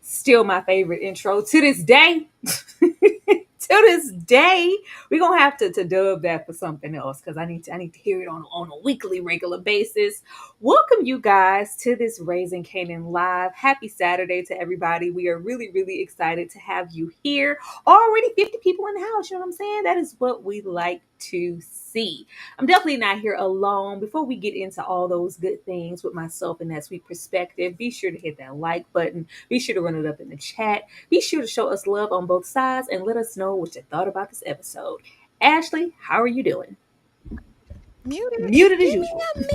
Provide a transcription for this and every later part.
Still my favorite intro to this day. To this day, we're gonna have to dub that for something else because I need to hear it on a weekly, regular basis. Welcome you guys to this Raising Kanan live. Happy Saturday to everybody. We are really, really excited to have you here. Already 50 people in the house, you know what I'm saying? That is what we like to see. I'm definitely not here alone. Before we get into all those good things with myself and that sweet perspective, be sure to hit that like button. Be sure to run it up in the chat. Be sure to show us love on both sides and let us know what you thought about this episode. Ashley, how are you doing? Muted as usual. A minute.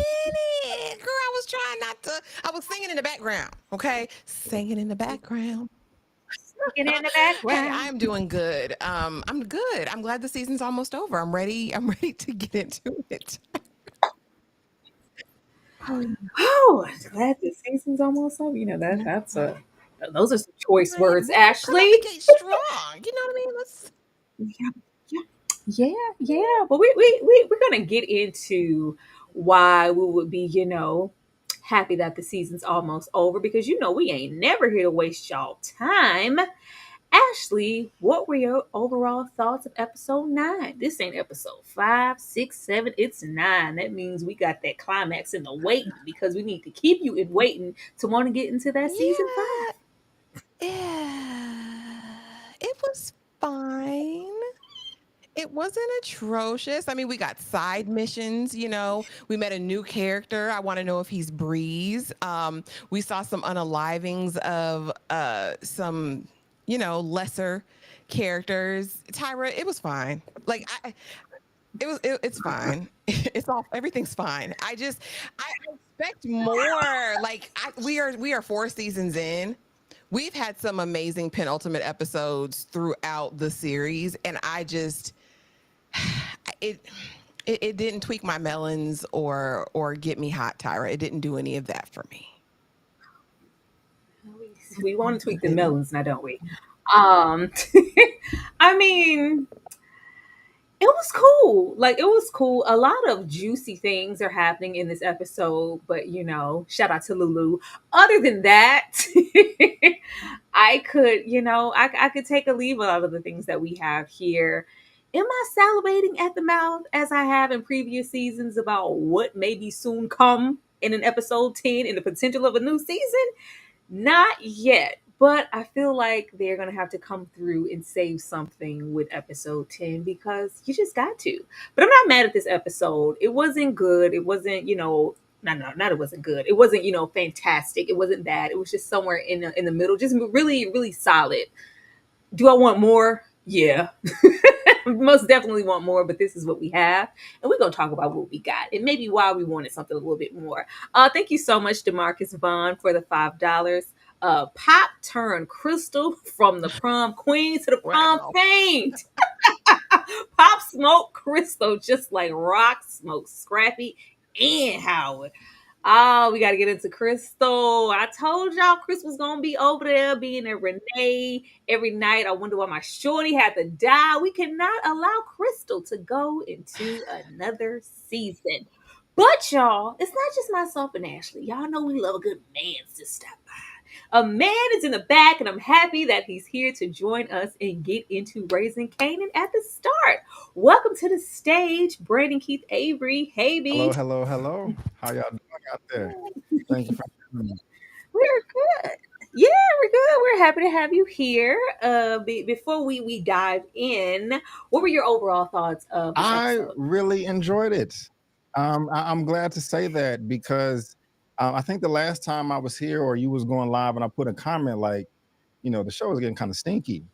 Girl, I was trying not to. I was singing in the background, okay? Singing in the background. Get in the background. Hey, I'm doing good. I'm good. I'm glad the season's almost over. I'm ready to get into it. Oh, glad the season's almost over. You know those are some choice words, Ashley. Get strong. You know what I mean? Let's. Yeah. But we're gonna get into why we would be, happy that the season's almost over because we ain't never here to waste y'all time. Ashley, what were your overall thoughts of episode 9? This ain't episode 5, 6, 7, it's 9. That means we got that climax in the waiting because we need to keep you in waiting to want to get into that season 5. Yeah. It was fine. It wasn't atrocious. I mean, we got side missions, we met a new character. I want to know if he's Breeze. We saw some unalivings of some, lesser characters. Tyra, it was fine. Like it's fine. Everything's fine. I expect more. Like we are 4 seasons in. We've had some amazing penultimate episodes throughout the series, and it didn't tweak my melons or get me hot, Tyra. It didn't do any of that for me. We want to tweak the melons now, don't we? I mean, it was cool. Like, it was cool. A lot of juicy things are happening in this episode, but shout out to LouLou. Other than that, I could, I could take a leave out of the things that we have here. Am I salivating at the mouth as I have in previous seasons about what may be soon come in an episode 10 and the potential of a new season? Not yet, but I feel like they're gonna have to come through and save something with episode 10 because you just got to. But I'm not mad at this episode. It wasn't good. It wasn't, not it wasn't good. It wasn't, fantastic. It wasn't bad. It was just somewhere in the middle, just really, really solid. Do I want more? Yeah. Most definitely want more, but this is what we have. And we're gonna talk about what we got and maybe why we wanted something a little bit more. Thank you so much, Demarcus Vaughn, for the $5. Pop turned Crystal from the prom queen to the prom Wow. famed. Pop smoked Crystal just like Rock smoked Scrappy and Howard. Oh, we got to get into Crystal. I told y'all Chris was going to be over there being a Renee every night. I wonder why my shorty had to die. We cannot allow Crystal to go into another season. But y'all, it's not just myself and Ashley. Y'all know we love a good man to stop by. A man is in the back, and I'm happy that he's here to join us and get into Raising Kanan at the start. Welcome to the stage, Brandon Keith Avery. Hey, Hello, B. hello, hello. How y'all doing out there? Thank you for having me. We're good. Yeah, we're good. We're happy to have you here. Before we dive in, what were your overall thoughts of this I episode? really enjoyed it. I'm glad to say that because I think the last time I was here or you was going live and I put a comment like, the show is getting kind of stinky.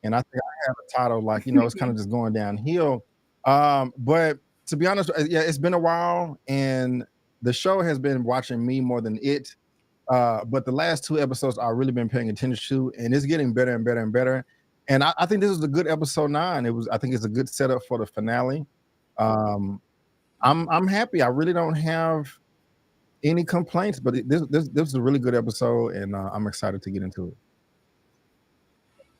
And I think I have a title like, it's kind of just going downhill. But to be honest, yeah, it's been a while and the show has been watching me more than it. But the last two episodes I've really been paying attention to, and it's getting better and better and better. And I think this is a good episode 9. I think it's a good setup for the finale. Um, I'm happy. I really don't have any complaints, but this is a really good episode, and I'm excited to get into it.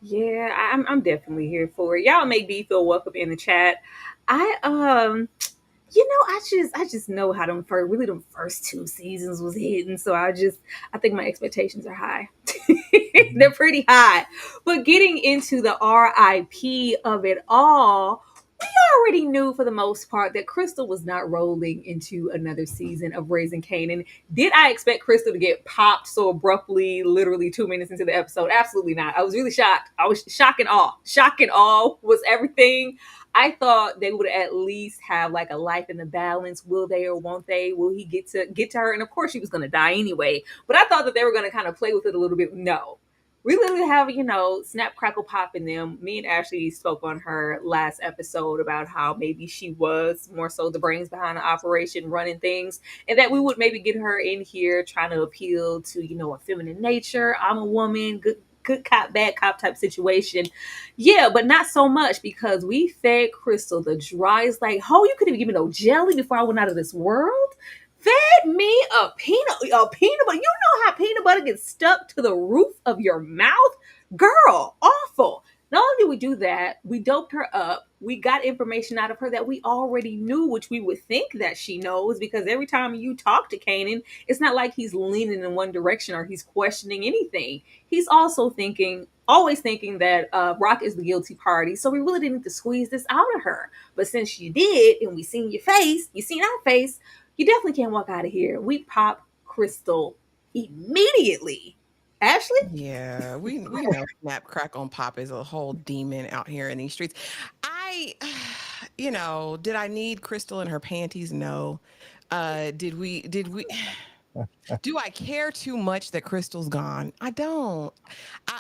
Yeah, I'm definitely here for it. Y'all make me feel welcome in the chat. I know how them first two seasons was hitting, so I think my expectations are high. They're pretty high. But getting into the RIP of it all, we already knew for the most part that Crystal was not rolling into another season of Raising Kanan. Did I expect Crystal to get popped so abruptly, literally 2 minutes into the episode? Absolutely not. I was really shocked. I was shock and awe. Shock and awe was everything. I thought they would at least have like a life in the balance. Will they or won't they? Will he get to her? And of course, she was going to die anyway. But I thought that they were going to kind of play with it a little bit. No, we literally have snap crackle pop in them. Me and Ashley spoke on her last episode about how maybe she was more so the brains behind the operation, running things, and that we would maybe get her in here trying to appeal to a feminine nature. I'm a woman, good cop, bad cop type situation. Yeah, but not so much because we fed Crystal the driest, like, oh, you couldn't even give me no jelly before I went out of this world. Fed me a peanut butter. You know how peanut butter gets stuck to the roof of your mouth? Girl, awful. Not only did we do that, we doped her up. We got information out of her that we already knew, which we would think that she knows, because every time you talk to Kanan, it's not like he's leaning in one direction or he's questioning anything. He's also always thinking that Rock is the guilty party. So we really didn't need to squeeze this out of her. But since you did, and we seen you seen our face, you definitely can't walk out of here. We pop Crystal immediately. Ashley? Yeah, we know Snap Crack on Pop is a whole demon out here in these streets. I, did I need Crystal in her panties? No. Did we do I care too much that Crystal's gone? I don't.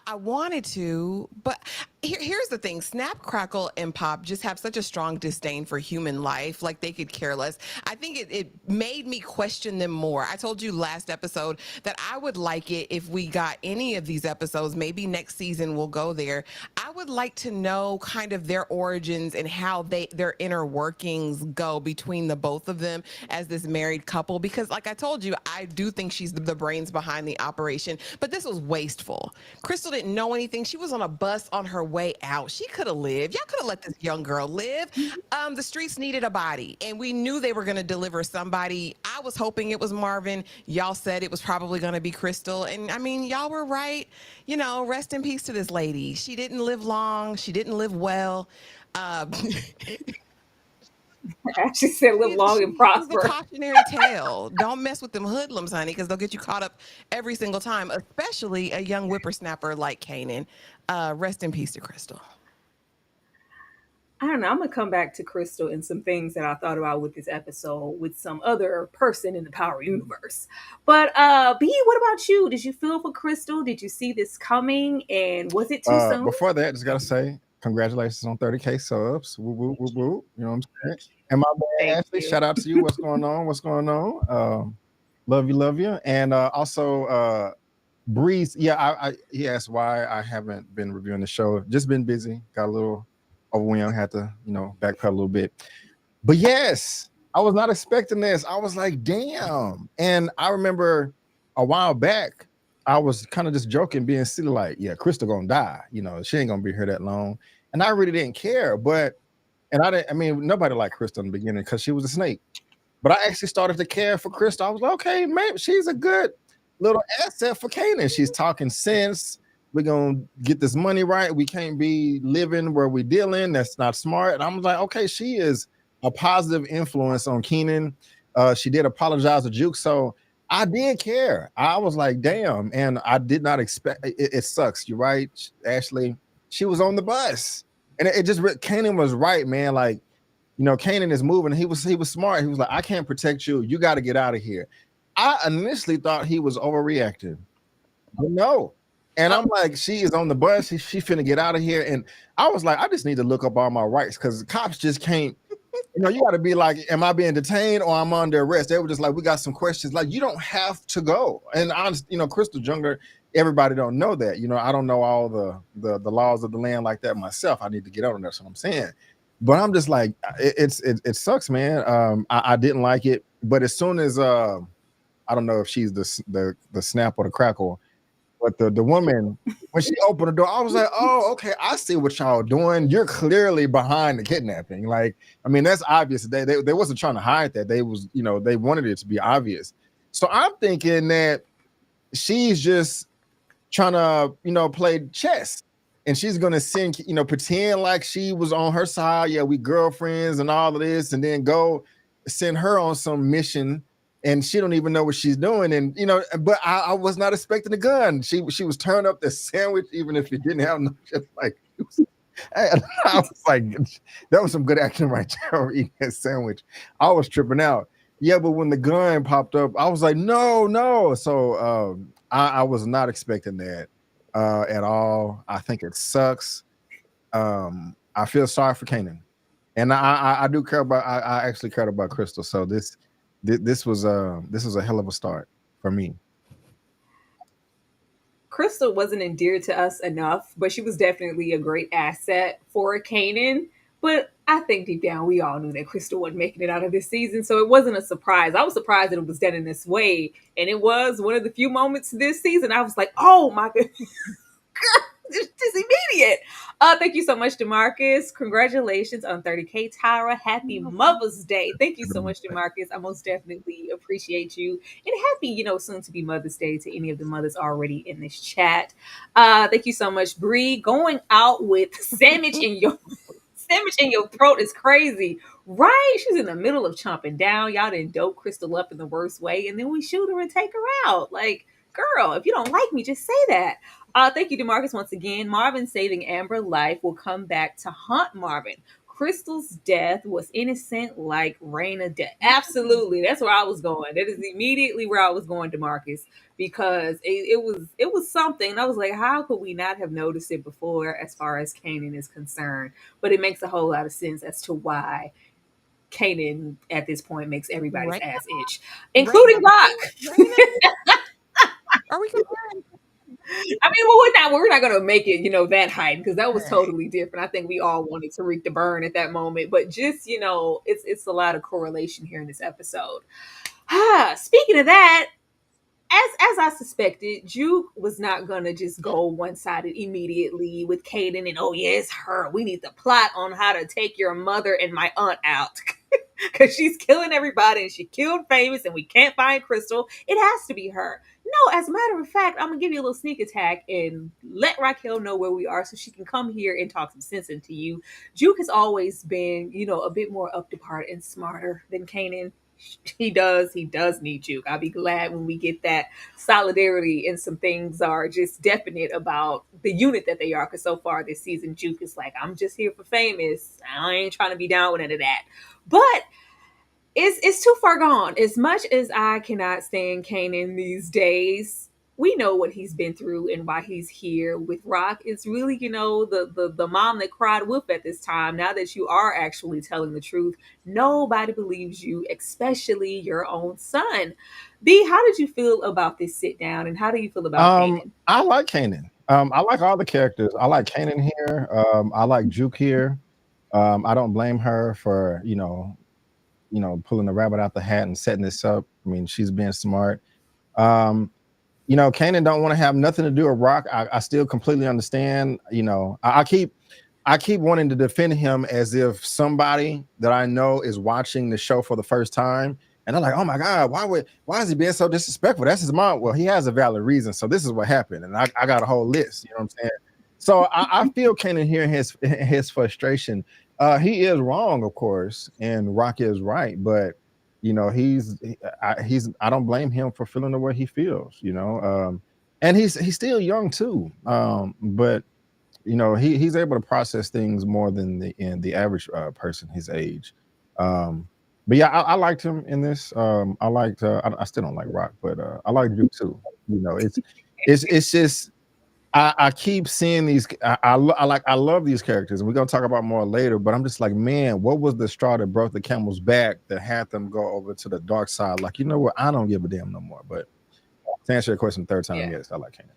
I wanted to, but here's the thing: Snap, Crackle, and Pop just have such a strong disdain for human life, like they could care less. I think it made me question them more. I told you last episode that I would like it if we got any of these episodes. Maybe next season we'll go there. I would like to know kind of their origins and how their inner workings go between the both of them as this married couple. Because, like I told you, I do think she's the brains behind the operation. But this was wasteful. Crystal didn't know anything. She was on a bus on her way out. She could have lived. Y'all could have let this young girl live. The streets needed a body, and we knew they were going to deliver somebody. I was hoping it was Marvin. Y'all said it was probably going to be Crystal, and I mean, y'all were right. Rest in peace to this lady. She didn't live long. She didn't live well. Uh, She said, "Live long and She was the prosper." cautionary tale. Don't mess with them hoodlums, honey, because they'll get you caught up every single time, especially a young whippersnapper like Kanan. Rest in peace to Crystal. I don't know. I'm gonna come back to Crystal and some things that I thought about with this episode with some other person in the Power universe. But B, what about you? Did you feel for Crystal? Did you see this coming? And was it too soon? Before that, just gotta say congratulations on 30K subs. Woo, woo, woo, woo. You know what I'm saying? And my man Thank Ashley, you. shout out to you. What's going on? What's going on? Love you, love you. And also Breeze. Yeah, he asked why I haven't been reviewing the show. Just been busy. Got a little overwhelmed. Had to, backpedal a little bit. But yes, I was not expecting this. I was like, damn. And I remember a while back, I was kind of just joking, being silly, like, yeah, Crystal gonna die. She ain't gonna be here that long. And I really didn't care. I mean, nobody liked Crystal in the beginning because she was a snake. But I actually started to care for Crystal. I was like, okay, maybe she's a good little asset for Kanan. She's talking sense. We're gonna get this money right. We can't be living where we're dealing. That's not smart. And I'm like, okay, she is a positive influence on Kanan. She did apologize to Juke, so I did care. I was like, damn, and I did not expect. It sucks. You're right, Ashley. She was on the bus, and it just Kanan was right, man. Like, Kanan is moving. He was smart. He was like, I can't protect you. You got to get out of here. I initially thought he was overreacting, but no. And I'm like, she is on the bus. She finna get out of here. And I was like, I just need to look up all my rights because cops just can't. You got to be like, am I being detained or I'm under arrest? They were just like, we got some questions. Like, you don't have to go. And honestly, Crystal Jungler, everybody don't know that. I don't know all the laws of the land like that myself. I need to get out on that. That's what I'm saying. But I'm just like, it sucks, man. I didn't like it. But as soon as I don't know if she's the snap or the crackle, but the woman, when she opened the door, I was like, oh, okay, I see what y'all doing. You're clearly behind the kidnapping. Like, I mean, that's obvious. They wasn't trying to hide that. They was, they wanted it to be obvious. So I'm thinking that she's just trying to, play chess. And she's gonna send, pretend like she was on her side. Yeah, we girlfriends and all of this, and then go send her on some mission. And she don't even know what she's doing. And but I was not expecting a gun. She was turning up the sandwich, even if it didn't have no just like I was like, that was some good action right there, eating that sandwich. I was tripping out. Yeah, but when the gun popped up, I was like, no. So I was not expecting that at all. I think it sucks. I feel sorry for Kanan. And I do care about I actually cared about Crystal. So this was a hell of a start for me. Crystal wasn't endeared to us enough, but she was definitely a great asset for Kanan. But I think deep down we all knew that Crystal wasn't making it out of this season, so it wasn't a surprise. I was surprised that it was done in this way, and it was one of the few moments this season I was like, "Oh my god, it's just immediate." Thank you so much, DeMarcus. Congratulations on 30K, Tyra. Happy Mother's Day. Thank you so much, DeMarcus. I most definitely appreciate you. And happy, soon to be Mother's Day to any of the mothers already in this chat. Thank you so much, Bree. Going out with sandwich in your throat is crazy. Right? She's in the middle of chomping down. Y'all didn't dope Crystal up in the worst way, and then we shoot her and take her out. Like, girl, if you don't like me, just say that. Thank you, DeMarcus, once again. Marvin saving Amber life will come back to haunt Marvin. Crystal's death was innocent like Raina death. Absolutely. That's where I was going. That is immediately where I was going, DeMarcus, because it was something. I was like, how could we not have noticed it before as far as Kanan is concerned? But it makes a whole lot of sense as to why Kanan at this point makes everybody's ass itch, including Rock. Are we comparing? I mean, well, we're not gonna make it, that height because that was totally different. I think we all wanted Tariq to burn at that moment, but just it's a lot of correlation here in this episode. Speaking of that, as I suspected, Juke was not gonna just go one sided immediately with Kanan and oh yeah, it's her. We need to plot on how to take your mother and my aunt out. because she's killing everybody and she killed Famous and we can't find Crystal. It has to be her. No, as a matter of fact, I'm gonna give you a little sneak attack and let Raquel know where we are so she can come here and talk some sense into you. Juke has always been, a bit more up to part and smarter than Kanan. He does need Juke. I'll be glad when we get that solidarity and some things are just definite about the unit that they are. Because so far this season, Juke is like, I'm just here for Famous. I ain't trying to be down with any of that. But it's too far gone. As much as I cannot stand Kanan these days, we know what he's been through and why he's here with Rock. It's really, the mom that cried wolf at this time. Now that you are actually telling the truth, nobody believes you, especially your own son. B, how did you feel about this sit down, and how do you feel about Kanan? I like Kanan. I like all the characters. I like Kanan here. I like Juke here. I don't blame her for pulling the rabbit out the hat and setting this up. I mean, she's being smart. Kanan don't want to have nothing to do with Rock. I still completely understand. I keep wanting to defend him as if somebody that I know is watching the show for the first time. And they're like, oh my God, why is he being so disrespectful? That's his mom. Well, he has a valid reason. So this is what happened. And I got a whole list, you know what I'm saying? So I feel Kanan here his frustration. He is wrong, of course, and Rock is right, but I don't blame him for feeling the way he feels, and he's still young too, but he's able to process things more than the average person his age. But yeah, I liked him in this. I still don't like Rock, but I like Duke too. It's just. I keep seeing these. I love these characters, and we're gonna talk about more later. But I'm just like, man, what was the straw that broke the camel's back that had them go over to the dark side? Like, you know what? I don't give a damn no more. But to answer your question, third time, yes, I like Kanan.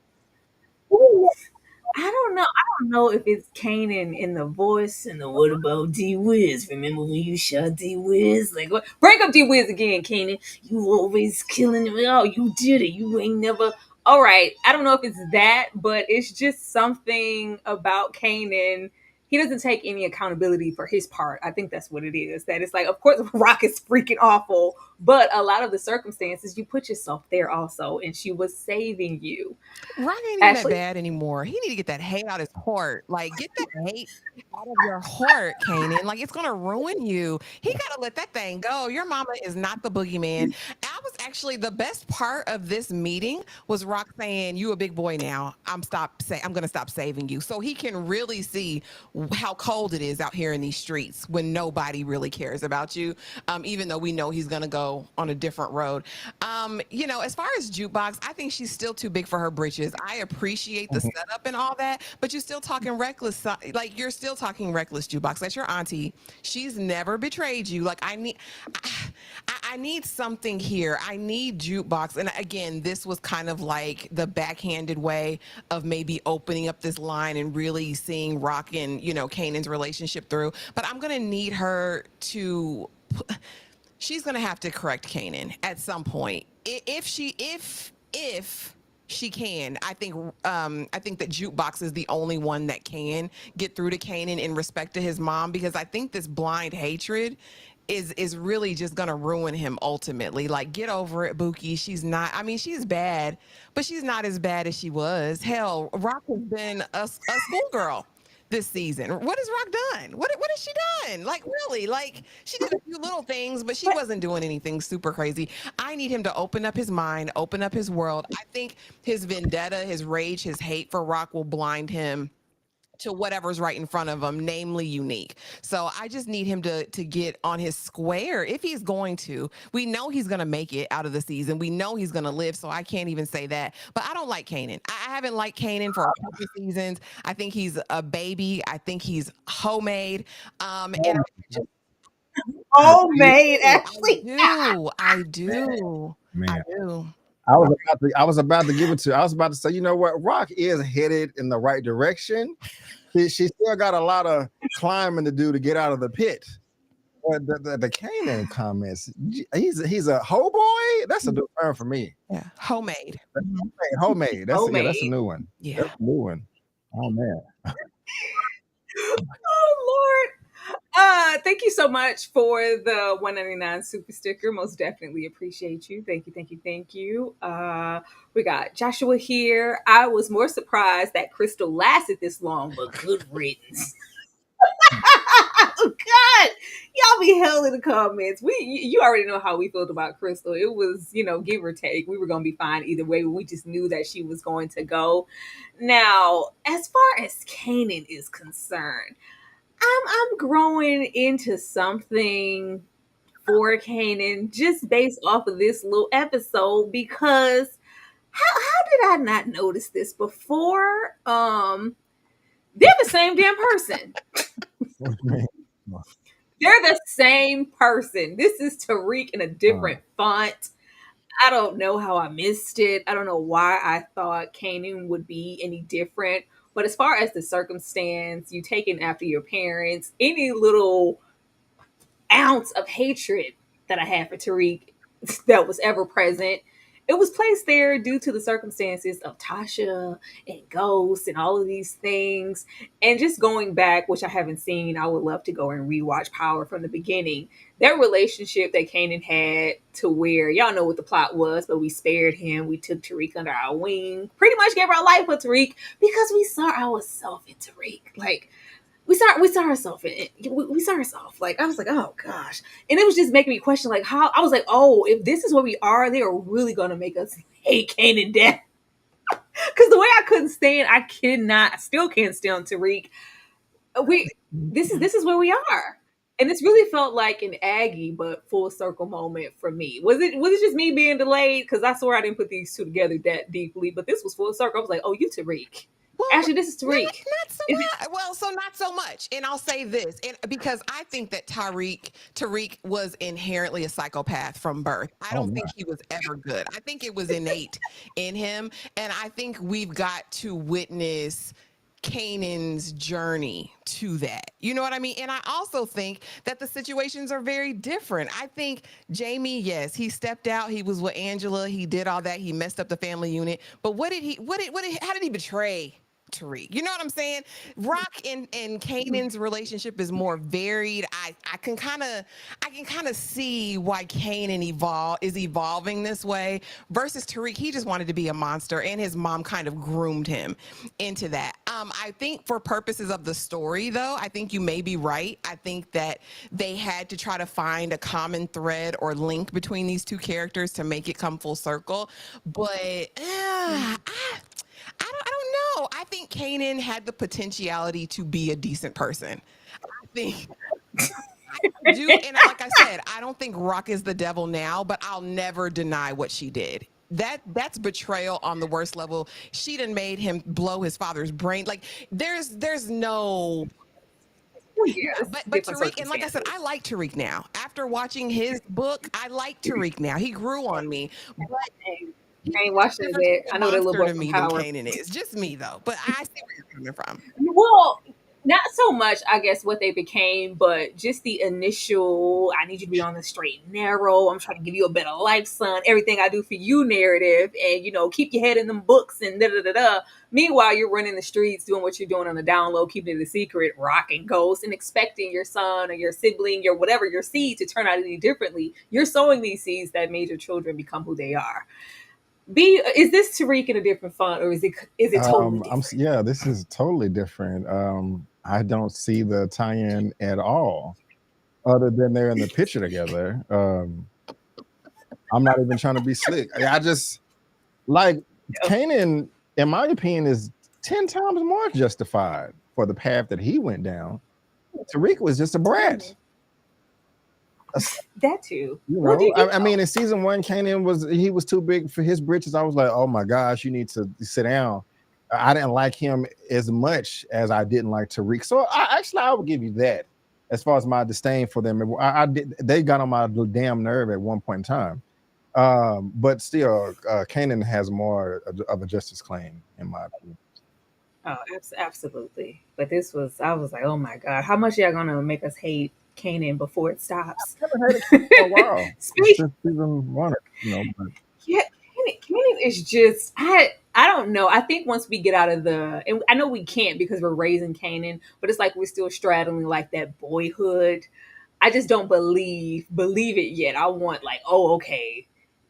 I don't know if it's Kanan in the voice and the what about D Wiz? Remember when you shot D Wiz? Like, what? Break up D Wiz again, Kanan. You always killing him. Oh, you did it. You ain't never. All right. I don't know if it's that, but it's just something about Kanan. He doesn't take any accountability for his part. I think that's what it is. That it's like, of course, Rock is freaking awful, but a lot of the circumstances, you put yourself there also, and she was saving you. Rock ain't even that bad anymore. He need to get that hate out his heart. Like, get that hate out of your heart, Kanan. Like, it's gonna ruin you. He gotta let that thing go. Your mama is not the boogeyman. I was actually, the best part of this meeting was Rock saying, "You a big boy now. I'm gonna stop saving you," so he can really see how cold it is out here in these streets when nobody really cares about you. Even though we know he's gonna go on a different road. As far as Jukebox, I think she's still too big for her britches. I appreciate the setup and all that, but you're still talking reckless. Like, you're still talking reckless, Jukebox. That's your auntie. She's never betrayed you. Like, I need something here. I need Jukebox. And again, this was kind of like the backhanded way of maybe opening up this line and really seeing Rock and, Kanan's relationship through. But I'm going to need her to... She's going to have to correct Kanan at some point. If she can, I think that Jukebox is the only one that can get through to Kanan in respect to his mom, because I think this blind hatred is really just gonna ruin him ultimately. Like, get over it, Buki. She's bad, but she's not as bad as she was. Hell, Rock has been a schoolgirl this season. What has Rock done? What has she done? Like, really? Like, she did a few little things, but she wasn't doing anything super crazy. I need him to open up his mind, open up his world. I think his vendetta, his rage, his hate for Rock will blind him to whatever's right in front of him, namely Unique. So I just need him to get on his square if he's going to. We know he's going to make it out of the season. We know he's going to live, so I can't even say that. But I don't like Kanan. I haven't liked Kanan for a couple of seasons. I think he's a baby. I think he's homemade. And I just homemade, actually. I do. Man. I do. I was about to give it to. I was about to say, you know what? Rock is headed in the right direction. She still got a lot of climbing to do to get out of the pit. But the Kanan comments, he's a ho boy. That's a new term for me. Yeah, homemade. Homemade. That's a new one. Yeah, that's a new one. Oh man. Oh Lord. Thank you so much for the 199 super sticker. Most definitely appreciate you. Thank you, thank you, thank you. We got Joshua here. I was more surprised that Crystal lasted this long, but good riddance. Oh God, y'all be hell in the comments. You already know how we felt about Crystal. It was, give or take. We were gonna be fine either way. We just knew that she was going to go. Now, as far as Kanan is concerned, I'm growing into something for Kanan just based off of this little episode because how did I not notice this before? They're the same damn person. They're the same person. This is Tariq in a different font. I don't know how I missed it. I don't know why I thought Kanan would be any different. But as far as the circumstance, you taking after your parents, any little ounce of hatred that I had for Tariq that was ever present, it was placed there due to the circumstances of Tasha and Ghost and all of these things. And just going back, which I haven't seen, I would love to go and rewatch Power from the beginning. Their relationship that Kanan had to where y'all know what the plot was, but we spared him. We took Tariq under our wing, pretty much gave our life for Tariq because we saw ourselves in Tariq. Like, we saw ourselves in it. We saw ourselves. Like, I was like, oh gosh. And it was just making me question, like, how I was like, oh, if this is where we are, they are really gonna make us hate Kanan death. Because the way I couldn't stand, I still can't stand Tariq. This is where we are. And this really felt like an Aggie but full circle moment for me. Was it just me being delayed? Because I swear I didn't put these two together that deeply, but this was full circle. I was like, oh, you Tariq. Well, actually, this is Tariq. Not so much. Well, so not so much. And I'll say this, and because I think that Tariq was inherently a psychopath from birth. I don't think he was ever good. I think it was innate in him. And I think we've got to witness Kanan's journey to that. You know what I mean? And I also think that the situations are very different. I think Jamie, yes, he stepped out. He was with Angela. He did all that. He messed up the family unit. But how did he betray Tariq? You know what I'm saying? Rock and Kanan's relationship is more varied. I can kind of see why Kanan is evolving this way versus Tariq. He just wanted to be a monster, and his mom kind of groomed him into that. I think for purposes of the story, though, I think you may be right. I think that they had to try to find a common thread or link between these two characters to make it come full circle. But I don't know. I think Kanan had the potentiality to be a decent person. I think I do, and like I said, I don't think Rock is the devil now, but I'll never deny what she did. That's betrayal on the worst level. She done made him blow his father's brain. Like there's no. Yeah, but Tariq, and like I said, I like Tariq now. After watching his book, I like Tariq now. He grew on me. But I ain't watching it. I know that little boy to from me Power. than Kanan is. Just me though. But I see where you're coming from. Well, not so much, I guess, what they became, but just the initial, I need you to be on the straight and narrow. I'm trying to give you a better life, son. Everything I do for you narrative. And, keep your head in them books and da-da-da-da. Meanwhile, you're running the streets, doing what you're doing on the down low, keeping it a secret, rocking ghosts, and expecting your son or your sibling, your whatever, your seed to turn out any differently. You're sowing these seeds that made your children become who they are. Is this Tariq in a different font, or is it totally different? Yeah, this is totally different. I don't see the tie-in at all, other than they're in the picture together. I'm not even trying to be slick. I just like Kanan, in my opinion, is 10 times more justified for the path that he went down. Tariq was just a brat. That too. I mean, in season 1, Kanan was too big for his britches. I was like, oh my gosh, you need to sit down. I didn't like him as much as I didn't like Tariq. So I would give you that as far as my disdain for them. They got on my damn nerve at one point in time. But still, Kanan has more of a justice claim in my opinion. Oh, absolutely. But I was like, oh my God, how much y'all gonna make us hate Kanan before it stops? I've never heard it for a while. Season 1, Yeah, Kanan is just I don't know. I think once we get out of the, and I know we can't because we're raising Kanan, but it's like we're still straddling like that boyhood. I just don't believe it yet. I want like, oh, okay,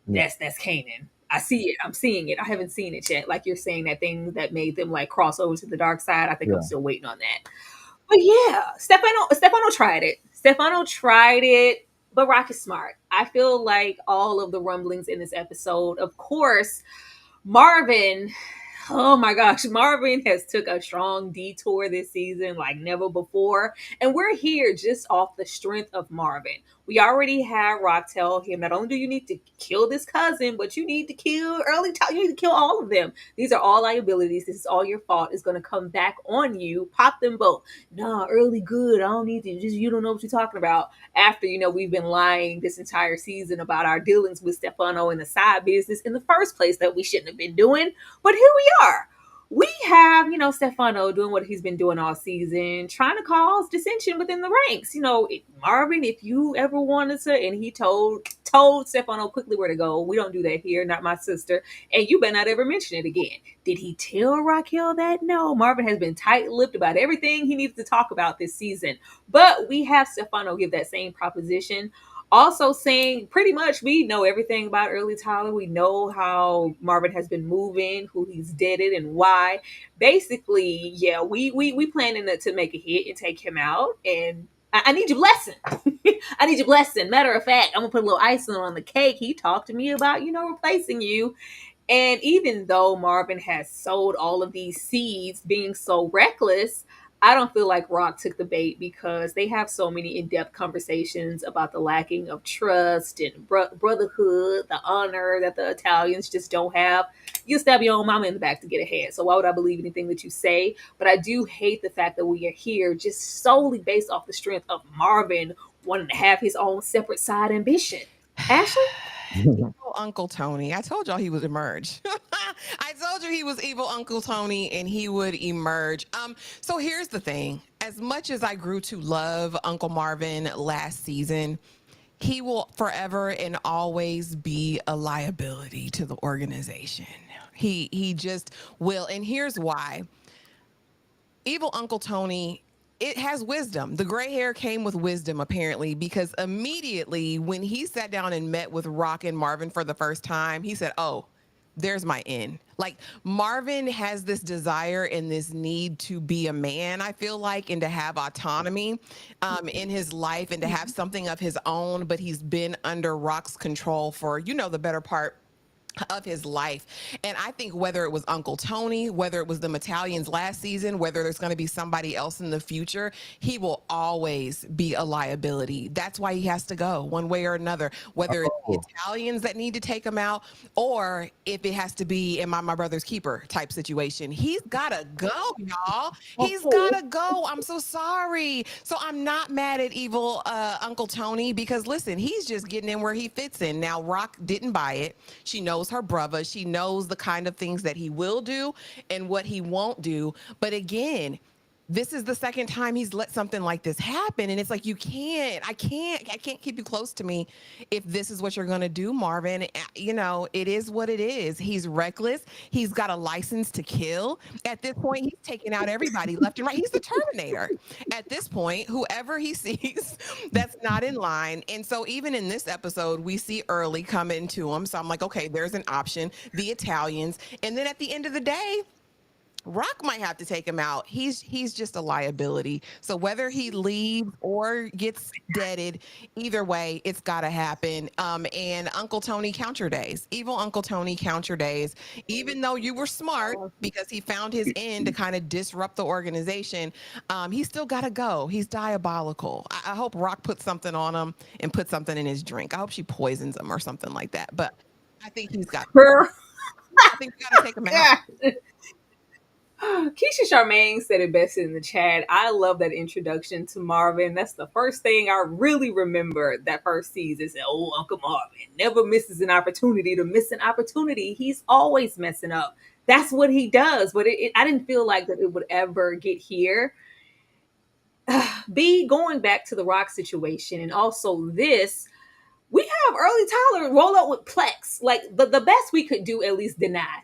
Yeah. that's Kanan. I see it. I'm seeing it. I haven't seen it yet. Like you're saying that thing that made them like cross over to the dark side. I think I'm Yeah. still waiting on that. But yeah, Stefano tried it. Stefano tried it, but Rock is smart. I feel like all of the rumblings in this episode, of course, Marvin, oh my gosh, Marvin has took a strong detour this season like never before. And we're here just off the strength of Marvin. We already had Rock tell him not only do you need to kill this cousin, but you need to kill you need to kill all of them. These are all liabilities. This is all your fault. It's gonna come back on you. Pop them both. Nah, early good. I don't need to just you don't know what you're talking about. After we've been lying this entire season about our dealings with Stefano and the side business in the first place that we shouldn't have been doing. But here we are. We have, Stefano doing what he's been doing all season, trying to cause dissension within the ranks. Marvin, if you ever wanted to, and he told Stefano quickly where to go. We don't do that here, not my sister. And you better not ever mention it again. Did he tell Raquel that? No. Marvin has been tight-lipped about everything he needs to talk about this season. But we have Stefano give that same proposition. Also saying pretty much we know everything about early Tyler. We know how Marvin has been moving, who he's deaded and why. Basically, yeah, we planning to make a hit and take him out. And I need your blessing. I need your blessing. Matter of fact, I'm gonna put a little icing on the cake. He talked to me about, replacing you. And even though Marvin has sowed all of these seeds being so reckless, I don't feel like Rock took the bait because they have so many in-depth conversations about the lacking of trust and brotherhood, the honor that the Italians just don't have. You stab your own mama in the back to get ahead. So why would I believe anything that you say? But I do hate the fact that we are here just solely based off the strength of Marvin wanting to have his own separate side ambition. Ashley? Evil Uncle Tony. I told y'all he would emerge. I told you he was evil Uncle Tony and he would emerge. So here's the thing. As much as I grew to love Uncle Marvin last season, he will forever and always be a liability to the organization. He just will. And here's why. Evil Uncle Tony, it has wisdom. The gray hair came with wisdom, apparently, because immediately when he sat down and met with Rock and Marvin for the first time, he said, oh, there's my in. Like Marvin has this desire and this need to be a man, I feel like, and to have autonomy in his life and to have something of his own, but he's been under Rock's control for, the better part of his life. And I think whether it was Uncle Tony, whether it was the Italians last season, whether there's going to be somebody else in the future, he will always be a liability. That's why he has to go one way or another, whether it's the Italians that need to take him out or if it has to be in my brother's keeper type situation. He's got to go, y'all. He's got to go. I'm so sorry. So I'm not mad at evil Uncle Tony because listen, he's just getting in where he fits in. Now, Rock didn't buy it. She knows her brother. She knows the kind of things that he will do and what he won't do. But again, this is the second time he's let something like this happen. And it's like, I can't keep you close to me if this is what you're going to do, Marvin. It is what it is. He's reckless. He's got a license to kill. At this point, he's taking out everybody left and right. He's the Terminator. At this point, whoever he sees that's not in line. And so even in this episode, we see Early come into him. So I'm like, okay, there's an option, the Italians. And then at the end of the day, Rock might have to take him out. He's just a liability. So whether he leaves or gets deaded, either way, it's got to happen. And Uncle Tony, count your days. Evil Uncle Tony, count your days. Even though you were smart because he found his end to kind of disrupt the organization, he's still got to go. He's diabolical. I hope Rock puts something on him and puts something in his drink. I hope she poisons him or something like that. But I think he's got. I think we got to take him out. Keisha Charmaine said it best in the chat. I love that introduction to Marvin. That's the first thing I really remember that first season. Said, oh, Uncle Marvin never misses an opportunity to miss an opportunity. He's always messing up. That's what he does. But I didn't feel like that it would ever get here. Going back to the Rock situation and also this, We have early Tyler roll up with Plex. Like the best we could do, at least deny.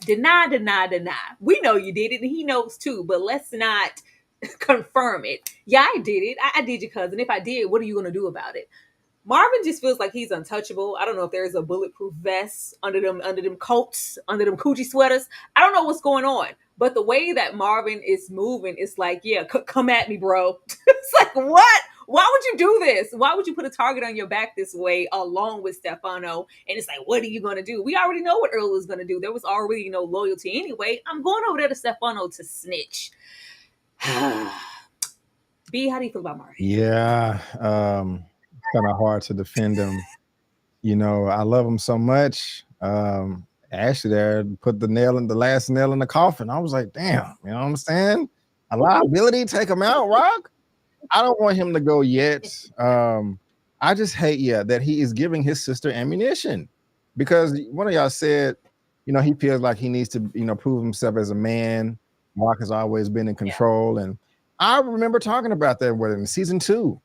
We know you did it, and he knows too. But let's not confirm it. Yeah, I did it. I did, your cousin. If I did, what are you gonna do about it? Marvin just feels like he's untouchable. I don't know if there's a bulletproof vest under them coats, under them coochie sweaters. I don't know what's going on. But the way that Marvin is moving, it's like, yeah, come at me, bro. It's like, what? Why would you do this? Why would you put a target on your back this way along with Stefano? And it's like, what are you going to do? We already know what Earl was going to do. There was already no loyalty anyway. I'm going over there to Stefano to snitch. B, how do you feel about Marvin? Yeah, kind of hard to defend him. You know, I love him so much. Actually, there put the last nail in the coffin. I was like, damn, you know what I'm saying? A liability, take him out, Rock. I don't want him to go yet. I just hate, that he is giving his sister ammunition, because one of y'all said, he feels like he needs to, prove himself as a man. Rock has always been in control, and I remember talking about that in season 2.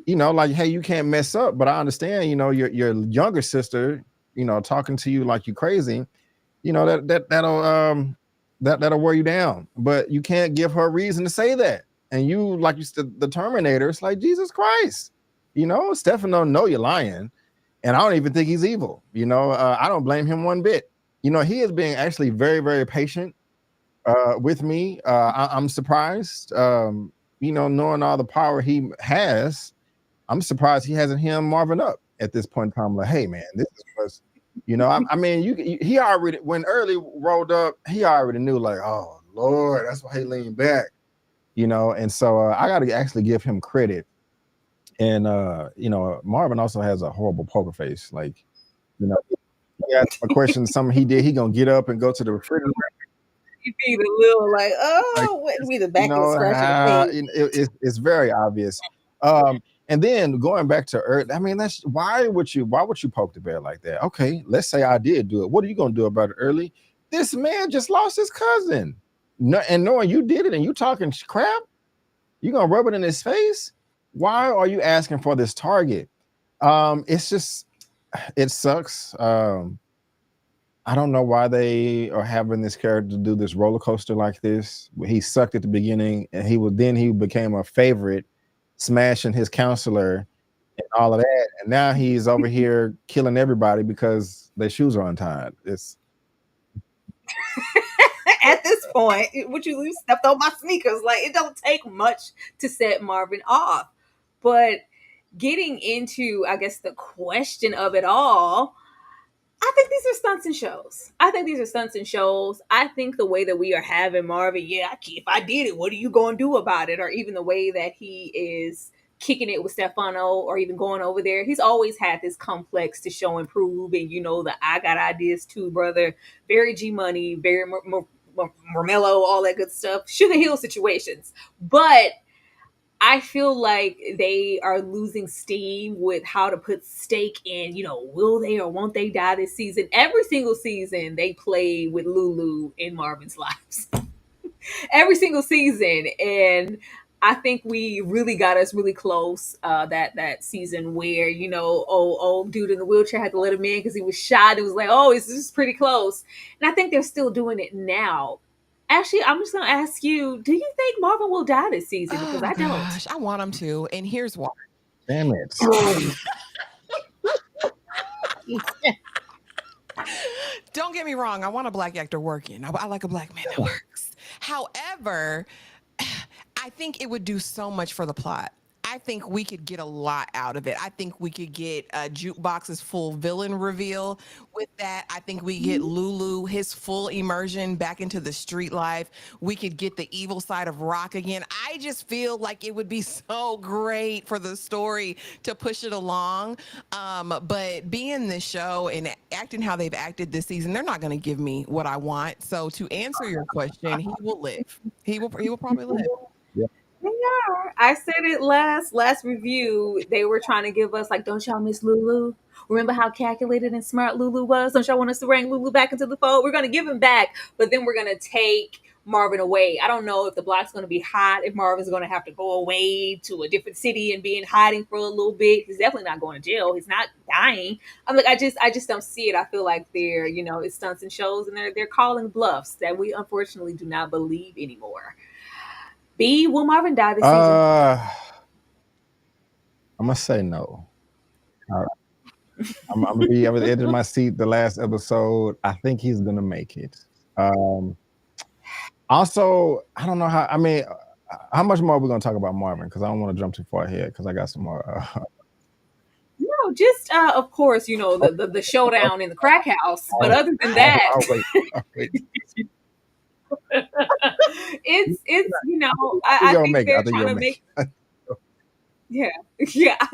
Like, hey, you can't mess up, but I understand, your younger sister, talking to you like you crazy, that'll wear you down, but you can't give her a reason to say that. And you, like you said, the Terminator, it's like, Jesus Christ, Stefano know you're lying, and I don't even think he's evil. I don't blame him one bit. He is being actually very, very patient with me. I'm surprised, knowing all the power he has. I'm surprised he hasn't hemmed Marvin up at this point in time. Like, hey, man, this is what's, he already, when Early rolled up, he already knew, like, oh, Lord, that's why he leaned back, and so I got to actually give him credit. And, Marvin also has a horrible poker face. Like, he asked a question, something he did, he going to get up and go to the refrigerator. You be the little, like, oh, what be the back of the scratching it's very obvious. And then going back to Earth, that's why would you poke the bear like that? Okay, let's say I did do it. What are you gonna do about it, Early? This man just lost his cousin. And knowing you did it and you talking crap, you gonna rub it in his face? Why are you asking for this target? It's just, it sucks. I don't know why they are having this character do this roller coaster like this. He sucked at the beginning, and he became a favorite, smashing his counselor and all of that. And now he's over here killing everybody because their shoes are untied. It's at this point, would you stepped on my sneakers? Like, it don't take much to set Marvin off. But getting into, I guess, the question of it all, I think these are stunts and shows. I think the way that we are having Marvin, if I did it, what are you going to do about it? Or even the way that he is kicking it with Stefano, or even going over there. He's always had this complex to show and prove. And, the I got ideas too, brother. Very G Money, very Marmello, all that good stuff. Sugar Hill situations. But I feel like they are losing steam with how to put stake in, will they or won't they die this season? Every single season they play with LouLou in Marvin's lives. Every single season. And I think we really got us really close that season where, old dude in the wheelchair had to let him in because he was shot. It was like, oh, this is pretty close. And I think they're still doing it now. Actually, I'm just going to ask you, do you think Marvin will die this season? Because I don't. Gosh, I want him to, and here's why. Damn it. Don't get me wrong. I want a black actor working. I like a black man that works. However, I think it would do so much for the plot. I think we could get a lot out of it. I think we could get Jukebox's full villain reveal with that. I think we get LouLou, his full immersion back into the street life. We could get the evil side of Rock again. I just feel like it would be so great for the story to push it along. But being this show and acting how they've acted this season, they're not going to give me what I want. So to answer your question, he will live. He will probably live. Yeah, I said it last review. They were trying to give us, like, don't y'all miss LouLou? Remember how calculated and smart LouLou was? Don't y'all want us to bring LouLou back into the fold? We're going to give him back, but then we're going to take Marvin away. I don't know if the block's going to be hot, if Marvin's going to have to go away to a different city and be in hiding for a little bit. He's definitely not going to jail. He's not dying. I'm like, I just don't see it. I feel like they're, it's stunts and shows, and they're calling bluffs that we unfortunately do not believe anymore. B, will Marvin die this season? I'm gonna say no. I'm gonna be at the edge of my seat the last episode. I think he's gonna make it. Also, I don't know how. I mean, how much more are we gonna talk about Marvin? Because I don't want to jump too far ahead. Because I got some more. No, just of course, the showdown in the crack house. But other than that, Wait. it's I think they're trying to make. Yeah, yeah. I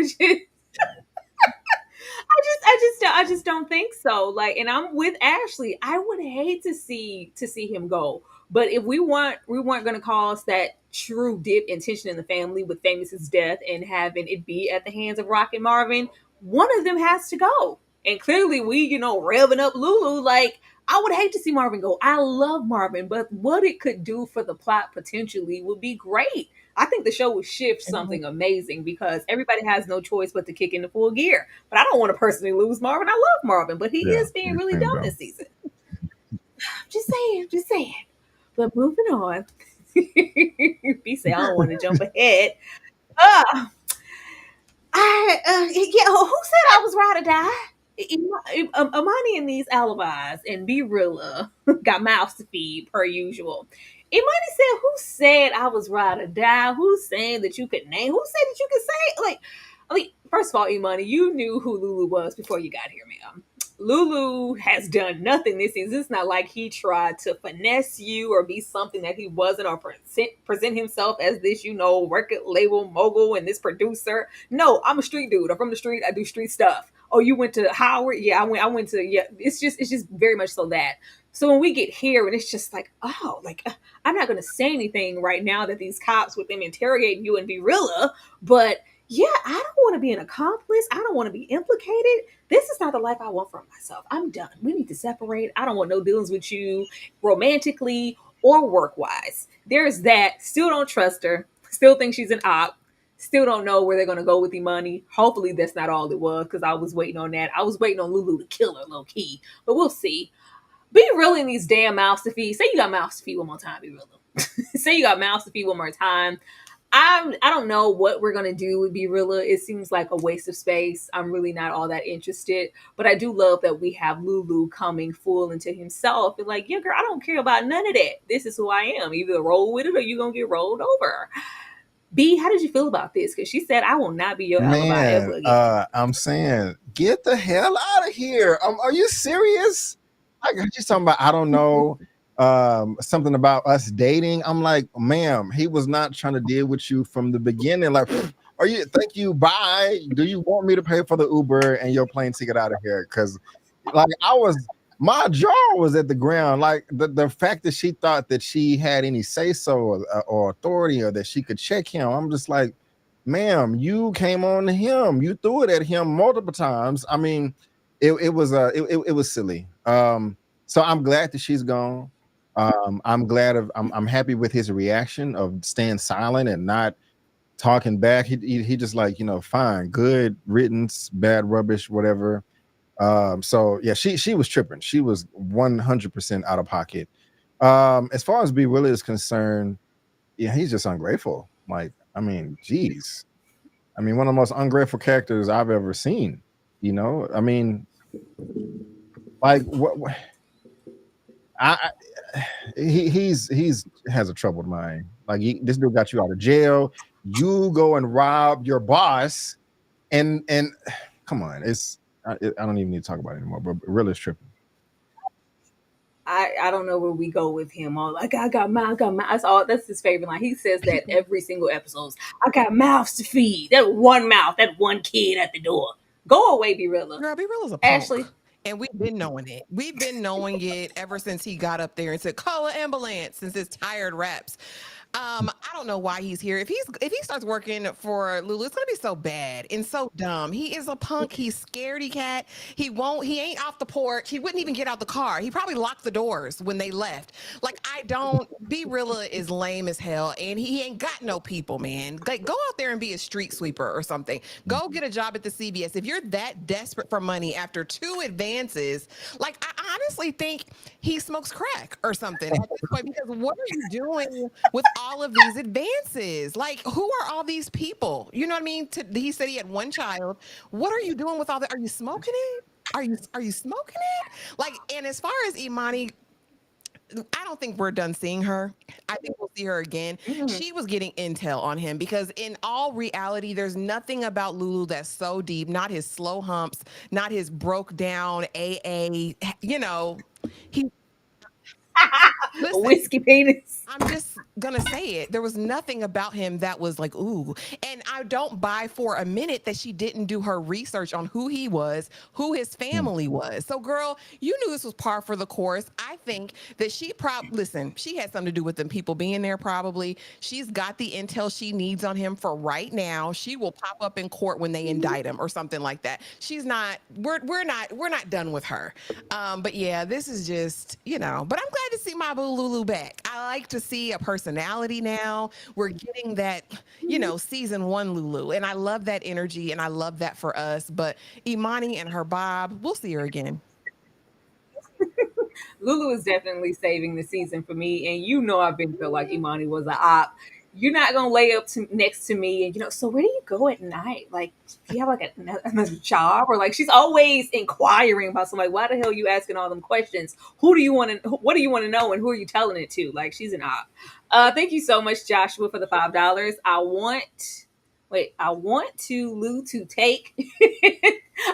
just don't think so. Like, and I'm with Ashley. I would hate to see him go. But if we weren't going to cause that true dip in tension in the family with Famous's death and having it be at the hands of Rock and Marvin, one of them has to go. And clearly, we revving up LouLou. Like, I would hate to see Marvin go. I love Marvin, but what it could do for the plot potentially would be great. I think the show would shift something amazing because everybody has no choice but to kick into full gear. But I don't want to personally lose Marvin. I love Marvin, but he is being really dumb this season. Just saying. But moving on. B say I don't want to jump ahead. Who said I was ride or die? Imani and these alibis and B Rilla got mouths to feed per usual. Imani said, "Who said I was ride or die? Who's saying that you could name? Who said that you could say like?" I mean, first of all, Imani, you knew who LouLou was before you got here, ma'am. LouLou has done nothing this season. It's not like he tried to finesse you or be something that he wasn't or present himself as this, record label mogul and this producer. No, I'm a street dude. I'm from the street. I do street stuff. Oh, you went to Howard? Yeah, I went to, yeah. It's just very much so that. So when we get here and it's just like, oh, like, I'm not going to say anything right now that these cops with them interrogating you and be realer, but yeah, I don't want to be an accomplice. I don't want to be implicated. This is not the life I want for myself. I'm done. We need to separate. I don't want no dealings with you romantically or work-wise. There's that. Still don't trust her. Still think she's an op. Still don't know where they're going to go with the money. Hopefully that's not all it was because I was waiting on that. I was waiting on LouLou to kill her low-key. But we'll see. Be real in these damn mouths to feed. Say you got mouths to feed one more time. Be real. Say you got mouths to feed one more time. I don't know what we're gonna do with Be Realer. It seems like a waste of space. I'm really not all that interested, but I do love that we have LouLou coming full into himself and like, yeah, girl, I don't care about none of that. This is who I am. Either roll with it or you're gonna get rolled over. B, how did you feel about this? Because she said, I will not be your alibi ever again. I'm saying, get the hell out of here. Are you serious? I got you talking about, I don't know. Something about us dating. I'm like, ma'am, he was not trying to deal with you from the beginning. Like, thank you, bye. Do you want me to pay for the Uber and your plane ticket out of here? Because like my jaw was at the ground. Like the fact that she thought that she had any say-so or authority or that she could check him. I'm just like, ma'am, you came on to him. You threw it at him multiple times. I mean, it was silly. So I'm glad that she's gone. I'm happy with his reaction of staying silent and not talking back. He just like, fine, good riddance, bad rubbish, whatever. So yeah, she was tripping. She was 100% out of pocket. As far as B Willie is concerned, yeah, he's just ungrateful. Like, I mean, geez. I mean, one of the most ungrateful characters I've ever seen. I mean, like what he's has a troubled mind. Like this dude got you out of jail. You go and rob your boss, and come on, I don't even need to talk about it anymore. But really, it's tripping. I don't know where we go with him. All like I got mouth. That's his favorite line. He says that every single episode. I got mouths to feed. That one mouth. That one kid at the door. Go away, Be Realer. Girl, Be Realer's a punk. Ashley. And we've been knowing it. We've been knowing it ever since he got up there and said, call an ambulance, since his tired raps. I don't know why he's here. If he starts working for LouLou, it's gonna be so bad and so dumb. He is a punk. He's scaredy cat. He ain't off the porch. He wouldn't even get out the car. He probably locked the doors when they left. Like, I don't Be Rilla is lame as hell, and he ain't got no people, man. Like, go out there and be a street sweeper or something. Go get a job at the CVS. If you're that desperate for money after 2 advances, like, I honestly think he smokes crack or something at this point, because what are you doing with all of these advances? Like, who are all these people? You know what I mean? He said he had one child. What are you doing with all that? Are you smoking it? Are you smoking it? Like, and as far as Imani, I don't think we're done seeing her. I think we'll see her again. Mhm. She was getting intel on him, because in all reality, there's nothing about LouLou that's so deep. Not his slow humps, not his broke down AA. You know, he A listen. whiskey penis. I'm just gonna say it. There was nothing about him that was like, ooh. And I don't buy for a minute that she didn't do her research on who he was, who his Mm. family was. So, girl, you knew this was par for the course. I think that listen, she had something to do with them people being there, probably. She's got the intel she needs on him for right now. She will pop up in court when they indict him or something like that. She's not, we're not done with her. But yeah, this is just, but I'm glad to see my boo LouLou back. I like to see a personality now. We're getting that, season one LouLou. And I love that energy and I love that for us. But Imani and her Bob, we'll see her again. LouLou is definitely saving the season for me, and you know I've been felt like Imani was a op. You're not gonna lay up next to me, and so where do you go at night? Like, do you have like another job, or like she's always inquiring about somebody? Why the hell are you asking all them questions? Who do you want to? What do you want to know, and who are you telling it to? Like, she's an op. Thank you so much, Joshua, for the $5. I want to Lou to take.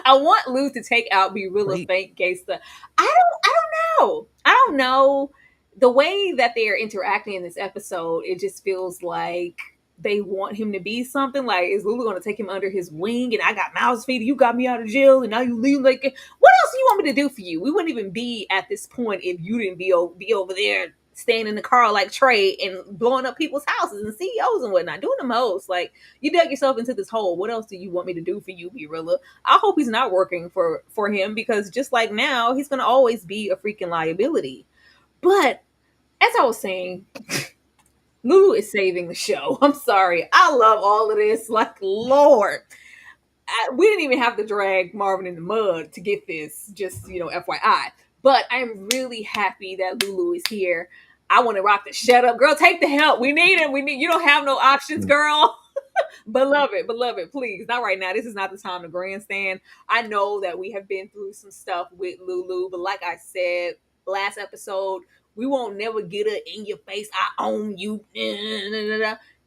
I want Lou to take out Be Real Great. Fake Gangsta. I don't know. I don't know. The way that they are interacting in this episode, it just feels like they want him to be something. Like, is Lulu going to take him under his wing? And I got mouths feet. You got me out of jail, and now you leave. Like, what else do you want me to do for you? We wouldn't even be at this point if you didn't be over there staying in the car like Trey and blowing up people's houses and CEOs and whatnot, doing the most. Like, you dug yourself into this hole. What else do you want me to do for you, Birilla? I hope he's not working for him, because just like now, he's gonna always be a freaking liability. But as I was saying, Lulu is saving the show. I'm sorry. I love all of this. Like, Lord. We didn't even have to drag Marvin in the mud to get this, just, FYI. But I'm really happy that Lulu is here. I want to rock the shut up. Girl, take the help. We need it. You don't have no options, Mm. girl. Beloved, please. Not right now. This is not the time to grandstand. I know that we have been through some stuff with Lulu, but like I said last episode, we won't never get her in your face. I own you.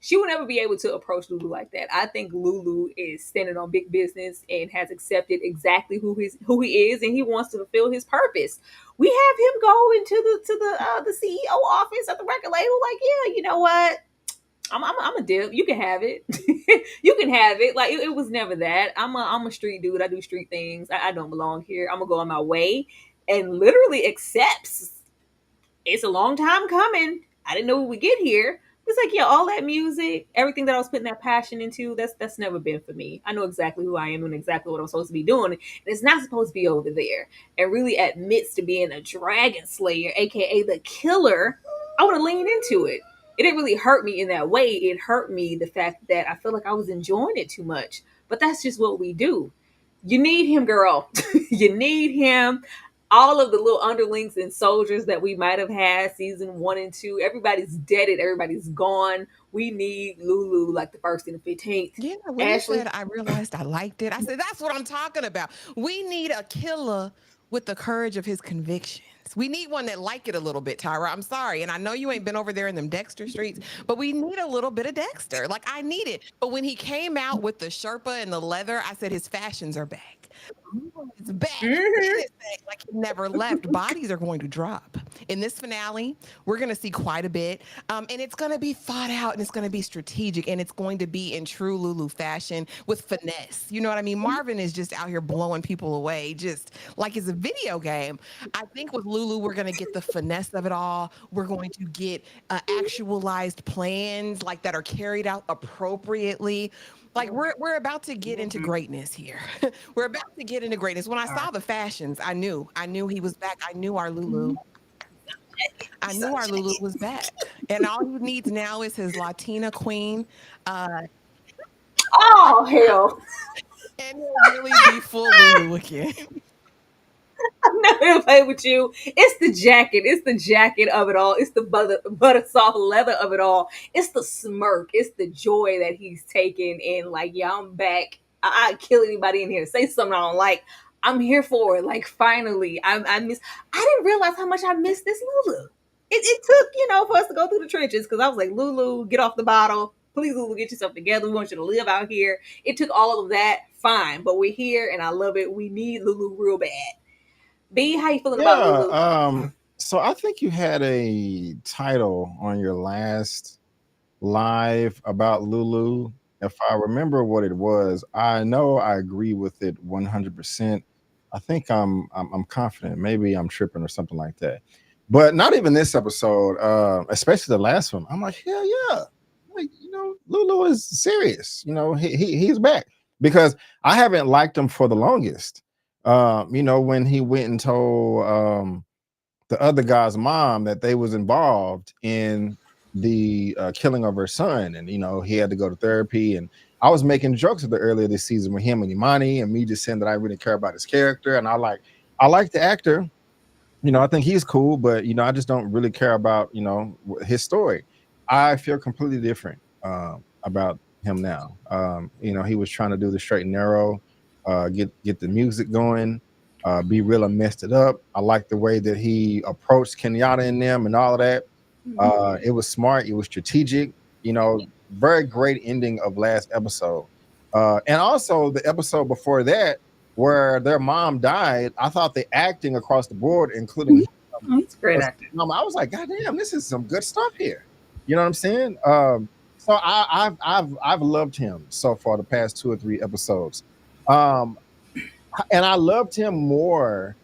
She will never be able to approach Lulu like that. I think Lulu is standing on big business and has accepted exactly who he is, and he wants to fulfill his purpose. We have him go into the CEO office at the record label, like, yeah, you know what? I'm a dip. You can have it. You can have it. Like, it was never that. I'm a street dude. I do street things. I don't belong here. I'm gonna go on my way, and literally accepts. It's a long time coming. I didn't know we would get here. It's like, yeah, all that music, everything that I was putting that passion into, that's never been for me. I know exactly who I am and exactly what I'm supposed to be doing. And it's not supposed to be over there. And really admits to being a dragon slayer, aka the killer. I want to lean into it. It didn't really hurt me in that way. It hurt me the fact that I feel like I was enjoying it too much. But that's just what we do. You need him, girl. You need him. All of the little underlings and soldiers that we might have had season 1 and 2, everybody's deaded, everybody's gone. We need Lulu like the first and the 15th. Yeah, when you Ashley, said I realized I liked it, I said, that's what I'm talking about. We need a killer with the courage of his convictions. We need one that like it a little bit, Tyra. I'm sorry. And I know you ain't been over there in them Dexter streets, but we need a little bit of Dexter. Like, I need it. But when he came out with the Sherpa and the leather, I said his fashions are back. It's back. Mhm. Like he never left. Bodies are going to drop. In this finale, we're going to see quite a bit. And it's going to be thought out and it's going to be strategic and it's going to be in true LouLou fashion with finesse. You know what I mean? Marvin is just out here blowing people away, just like it's a video game. I think with LouLou, we're going to get the finesse of it all. We're going to get actualized plans like that are carried out appropriately. Like we're about to get into greatness here. We're about to get into greatness. When I saw the fashions, I knew he was back. I knew our LouLou. I knew our LouLou was back. And all he needs now is his Latina queen. Uh, Oh hell! and he'll really be full LouLou again. I'm not gonna play with you. It's the jacket. It's the jacket of it all. It's the butter soft leather of it all. It's the smirk. It's the joy that he's taking in. Like, yeah, I'm back. I'd kill anybody in here. Say something I don't like. I'm here for it. Like, finally, I miss. I didn't realize how much I missed this LouLou. It took, for us to go through the trenches because I was like, LouLou, get off the bottle. Please, LouLou, get yourself together. We want you to live out here. It took all of that. Fine, but we're here and I love it. We need LouLou real bad. B, how you feeling about Yeah. LouLou? So I think you had a title on your last live about LouLou. If I remember what it was, I know I agree with it 100%. I think I'm confident. Maybe I'm tripping or something like that. But not even this episode, especially the last one. I'm like, hell yeah. Like, LouLou is serious. He's back. Because I haven't liked him for the longest. When he went and told the other guy's mom that they was involved in the killing of her son, and he had to go to therapy. And I was making jokes of the earlier this season with him and Imani, and me just saying that I really care about his character, and I like the actor. I think he's cool, but I just don't really care about his story. I feel completely different about him now. He was trying to do the straight and narrow, get the music going, be real and messed it up. I like the way that he approached Kenyatta and them and all of that. It was smart. It was strategic. Very great ending of last episode. And also the episode before that, where their mom died. I thought the acting across the board, including It's great acting. I was like, God damn, this is some good stuff here. You know what I'm saying? So I've loved him so far the past 2 or 3 episodes. And I loved him more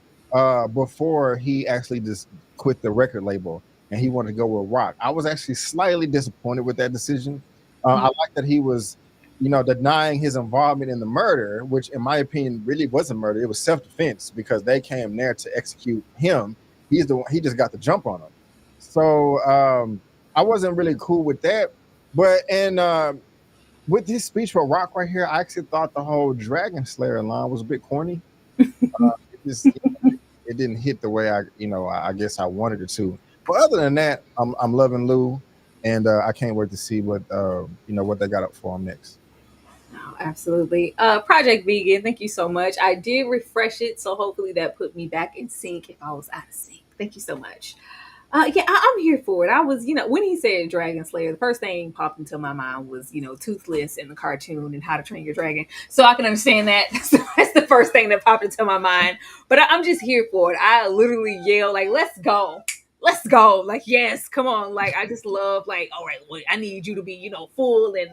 before he actually just quit the record label and he wanted to go with rock. I was actually slightly disappointed with that decision. I like that he was, denying his involvement in the murder, which in my opinion really wasn't murder. It was self-defense because they came there to execute him. He's the one, he just got the jump on him. So I wasn't really cool with that. But with his speech for Rock right here, I actually thought the whole Dragon Slayer line was a bit corny. It didn't hit the way I guess I wanted it to. But other than that, I'm loving Lou, and I can't wait to see what what they got up for him next. Oh, absolutely. Project Vegan, thank you so much. I did refresh it, so hopefully that put me back in sync if I was out of sync. Thank you so much. Yeah, I'm here for it. I was, when he said Dragon Slayer, the first thing popped into my mind was, Toothless in the cartoon and How to Train Your Dragon. So I can understand that. So that's the first thing that popped into my mind. But I'm just here for it. I literally yell like, "Let's go." Let's go. Like, yes, come on. Like, I just love, like, all right, well, I need you to be, full, and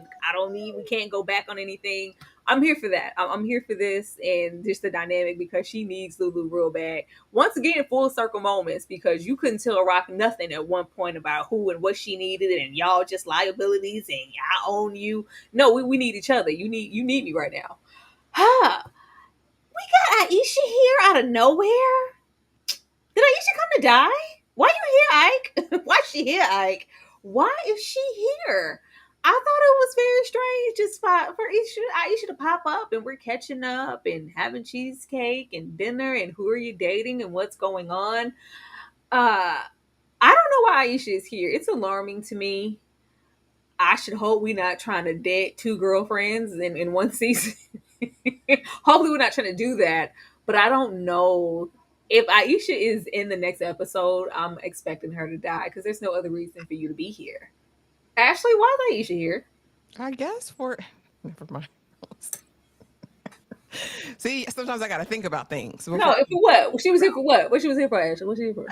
we can't go back on anything. I'm here for that. I'm here for this and just the dynamic because she needs LouLou real bad. Once again, full circle moments because you couldn't tell Rock nothing at one point about who and what she needed, and y'all just liabilities and I own you. No, we need each other. You need me right now. Huh. We got Aisha here out of nowhere. Did Iesha come to die? Why you here, Ike? Why she here, Ike? Why is she here? I thought it was very strange just for Aisha to pop up and we're catching up and having cheesecake and dinner and who are you dating and what's going on. I don't know why Aisha is here. It's alarming to me. I should hope we're not trying to date 2 girlfriends in one season. Hopefully we're not trying to do that. But I don't know if Iesha is in the next episode. I'm expecting her to die because there's no other reason for you to be here. Ashley, why is Iesha here? I guess for never mind. See, sometimes I got to think about things No, before. for what? She was here for what? What she was here for, Ashley? What she here for?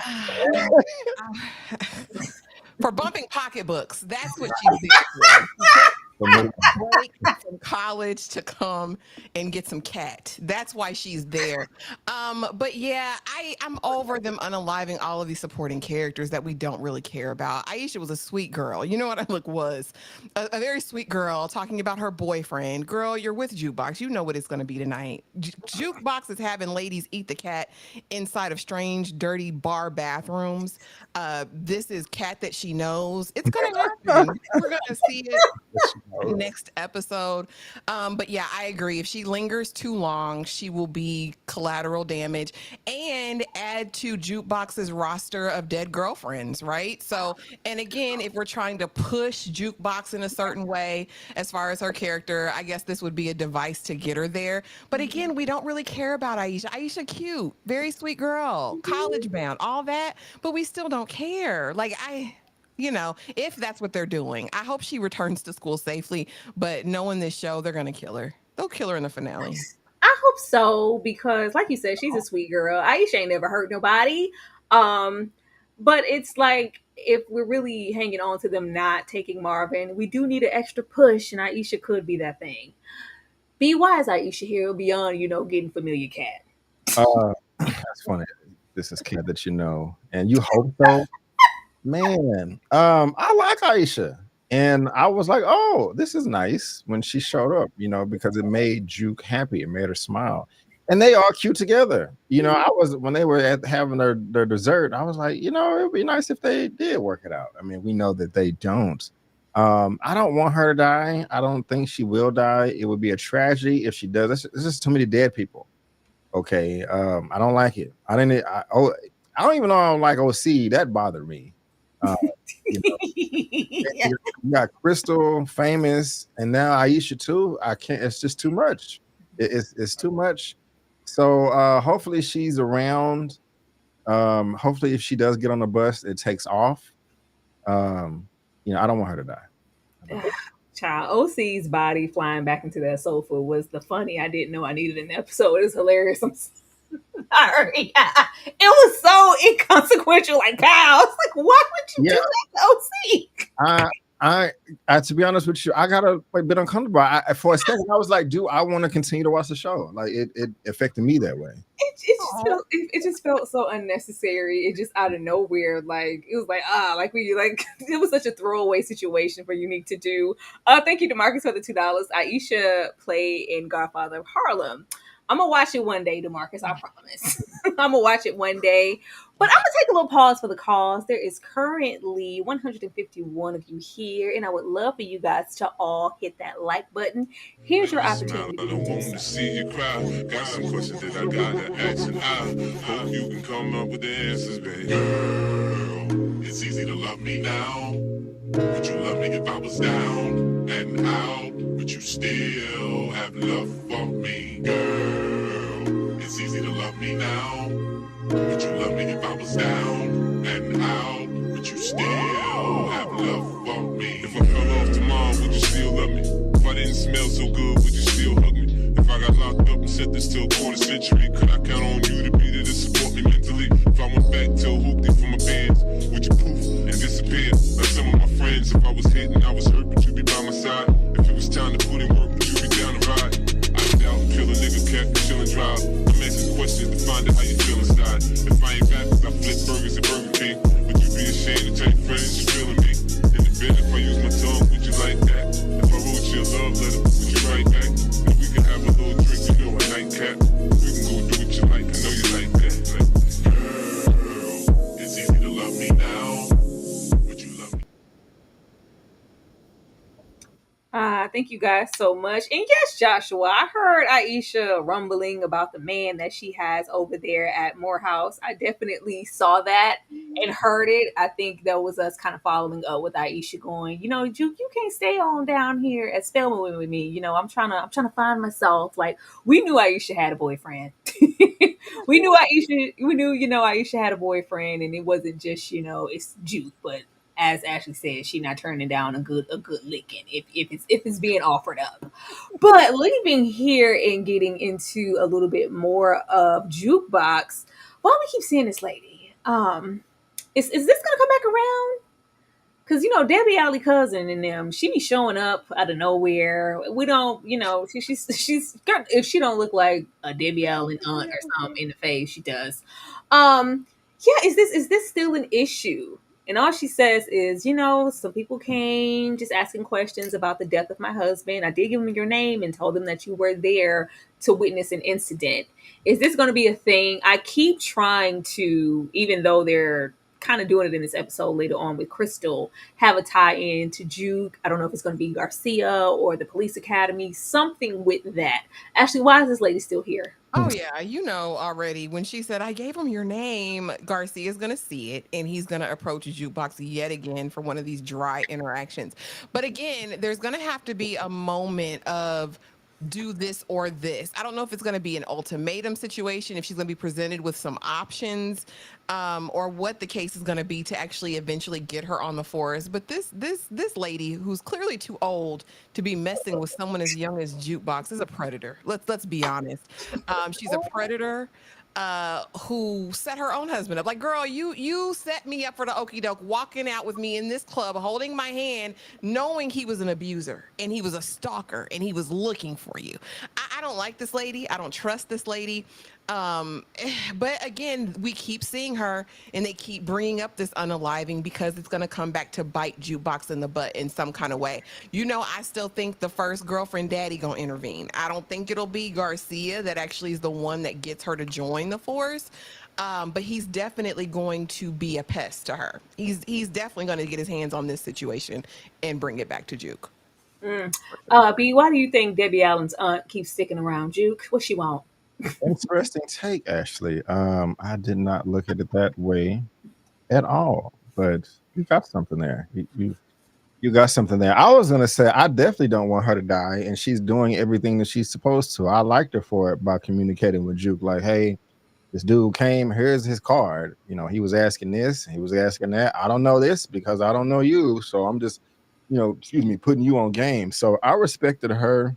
For bumping pocketbooks. That's what she's there for. She takes a break from college to come and get some cat. That's why she's there. But yeah, I'm over them unaliving all of these supporting characters that we don't really care about. Iesha was a sweet girl. You know what I look was? A very sweet girl talking about her boyfriend. Girl, you're with Jukebox. You know what it's going to be tonight. Jukebox is having ladies eat the cat inside of strange, dirty bar bathrooms. This is cat that she knows. It's gonna happen. We're gonna see it next episode. But yeah, I agree. If she lingers too long, she will be collateral damage and add to Jukebox's roster of dead girlfriends, right? So, and again, if we're trying to push Jukebox in a certain way as far as her character, I guess this would be a device to get her there. But again, we don't really care about Iesha. Iesha, cute, very sweet girl, college bound, all that, but we still don't care. Like, if that's what they're doing, I hope she returns to school safely. But knowing this show, they're gonna kill her. They'll kill her in the finale. I hope so because, like you said, she's a sweet girl. Iesha ain't never hurt nobody. But it's like if we're really hanging on to them not taking Marvin, we do need an extra push, and Iesha could be that thing. Be wise, Iesha, here beyond getting familiar cat. That's funny. This is cat that you know, and you hope so. Man, I like Iesha, and I was like, "Oh, this is nice." When she showed up, because it made Juke happy, it made her smile, and they all cute together. I was when they were having their dessert, I was like, it would be nice if they did work it out. I mean, we know that they don't. I don't want her to die. I don't think she will die. It would be a tragedy if she does. There's just too many dead people. Okay, I don't like it. I don't even know I don't like OC. That bothered me. You know, Yeah. you got Crystal, famous, and now Iesha too. I can't. It's just too much. It's too much. So hopefully she's around. Hopefully if she does get on the bus, it takes off. I don't want her to die. Child, OC's body flying back into that sofa was the funny I didn't know I needed in the episode. It's hilarious. I'm sorry. It was so inconsequential, like pow. It's like, why would you do that to OC? I to be honest with you, I got a bit uncomfortable. For a second, I was like, "Do I want to continue to watch the show?" Like it affected me that way. It just felt so unnecessary. It just out of nowhere, like it was like it was such a throwaway situation for Unique to do. Thank you to Marcus for the $2. Iesha played in Godfather of Harlem. I'm gonna watch it one day, DeMarcus. I promise. I'm gonna watch it one day. But I'm gonna take a little pause for the cause. There is currently 151 of you here, and I would love for you guys to all hit that like button. Here's your opportunity. I don't want to see you cry. Got some questions that I gotta ask, and I hope you can come up with the answers, baby. Girl, it's easy to love me now. Would you love me if I was down and out? Would you still have love for me, girl? It's easy to love me now. Would you love me if I was down and out? Would you still have love for me? If I fell off tomorrow, would you still love me? If I didn't smell so good, would you still hug me? If I got locked up and set this till a quarter century, could I count on you to be there to support me mentally? If I went back till hoopty for my bands, would you poof and disappear like some of my friends? If I was hit and I was hurt, would you be by my side? If it was time to put in work, would you be down to ride? I doubt, kill a nigga, cat, chill and drive. I'm asking questions to find out how you feel inside. If I ain't back, I flip burgers at Burger King. Would you be ashamed to tell your friends you're feeling me? In the bed, if I use my tongue, would you like that? If I wrote you a love letter, would you write back? If we can have a little drink, a nightcap. We can go do what you like, I know you like that. Like, girl, it's easy to love me now. Would you love me? Thank you guys so much. And yes, Joshua, I heard Iesha rumbling about the man that she has over there at Morehouse. I definitely saw that and heard it. I think that was us kind of following up with Iesha going, Juke, you can't stay on down here at Spelman with me. I'm trying to find myself. Like, we knew Iesha had a boyfriend. we knew Iesha had a boyfriend, and it wasn't just, it's Juke, but as Ashley said, she not turning down a good licking if it's being offered up. But leaving here and getting into a little bit more of Jukebox, why we keep seeing this lady? Is this gonna come back around? Cause Debbie Alley cousin and them, she be showing up out of nowhere. We don't, she's if she don't look like a Debbie Allen aunt or something in the face, she does. Yeah, is this still an issue? And all she says is, some people came just asking questions about the death of my husband. I did give them your name and told them that you were there to witness an incident. Is this going to be a thing? I keep trying to, even though they're kind of doing it in this episode later on with Crystal, have a tie-in to Juke. I don't know if it's going to be Garcia or the police academy, something with that. Actually, why is this lady still here? Oh yeah, you know already when she said I gave him your name, Garcia's gonna see it and he's gonna approach Jukebox yet again for one of these dry interactions. But again, there's gonna have to be a moment of do this or this. I don't know if it's going to be an ultimatum situation, if she's going to be presented with some options, or what the case is going to be to actually eventually get her on the force. But this lady who's clearly too old to be messing with someone as young as Jukebox is a predator. Let's be honest. She's a predator who set her own husband up. Like, girl, you set me up for the okey doke, walking out with me in this club, holding my hand, knowing he was an abuser and he was a stalker and he was looking for you. I don't like this lady. I don't trust this lady. But again, we keep seeing her and they keep bringing up this unaliving because it's going to come back to bite Jukebox in the butt in some kind of way. I still think the first girlfriend daddy going to intervene. I don't think it'll be Garcia that actually is the one that gets her to join the force. But he's definitely going to be a pest to her. He's definitely going to get his hands on this situation and bring it back to Juke. B, why do you think Debbie Allen's aunt keeps sticking around Juke? What she want? Interesting take, Ashley. I did not look at it that way at all, but you got something there. You got something there. I was gonna say I definitely don't want her to die, and she's doing everything that she's supposed to. I liked her for it by communicating with Juke, like, hey, this dude came, here's his card. He was asking this, he was asking that. I don't know this because I don't know you, so I'm just, putting you on game. So I respected her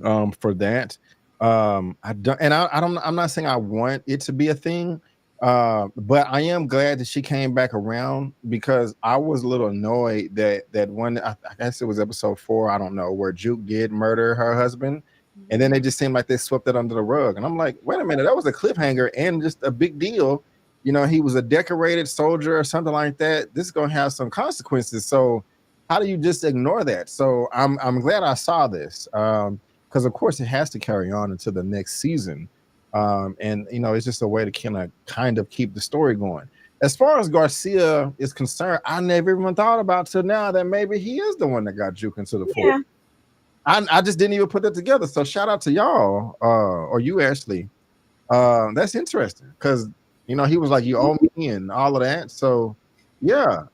for that. I don't, and I don't. I'm not saying I want it to be a thing, but I am glad that she came back around because I was a little annoyed that one. I guess it was episode 4. I don't know, where Juke did murder her husband, and then they just seemed like they swept it under the rug. And I'm like, wait a minute, that was a cliffhanger and just a big deal. He was a decorated soldier or something like that. This is gonna have some consequences. So how do you just ignore that? So I'm glad I saw this. Because of course it has to carry on into the next season, and it's just a way to kind of keep the story going. As far as Garcia is concerned, I never even thought about till now that maybe he is the one that got Juke into the fort. I just didn't even put that together. So shout out to y'all, or you, Ashley. That's interesting because he was like, you owe me and all of that. So yeah.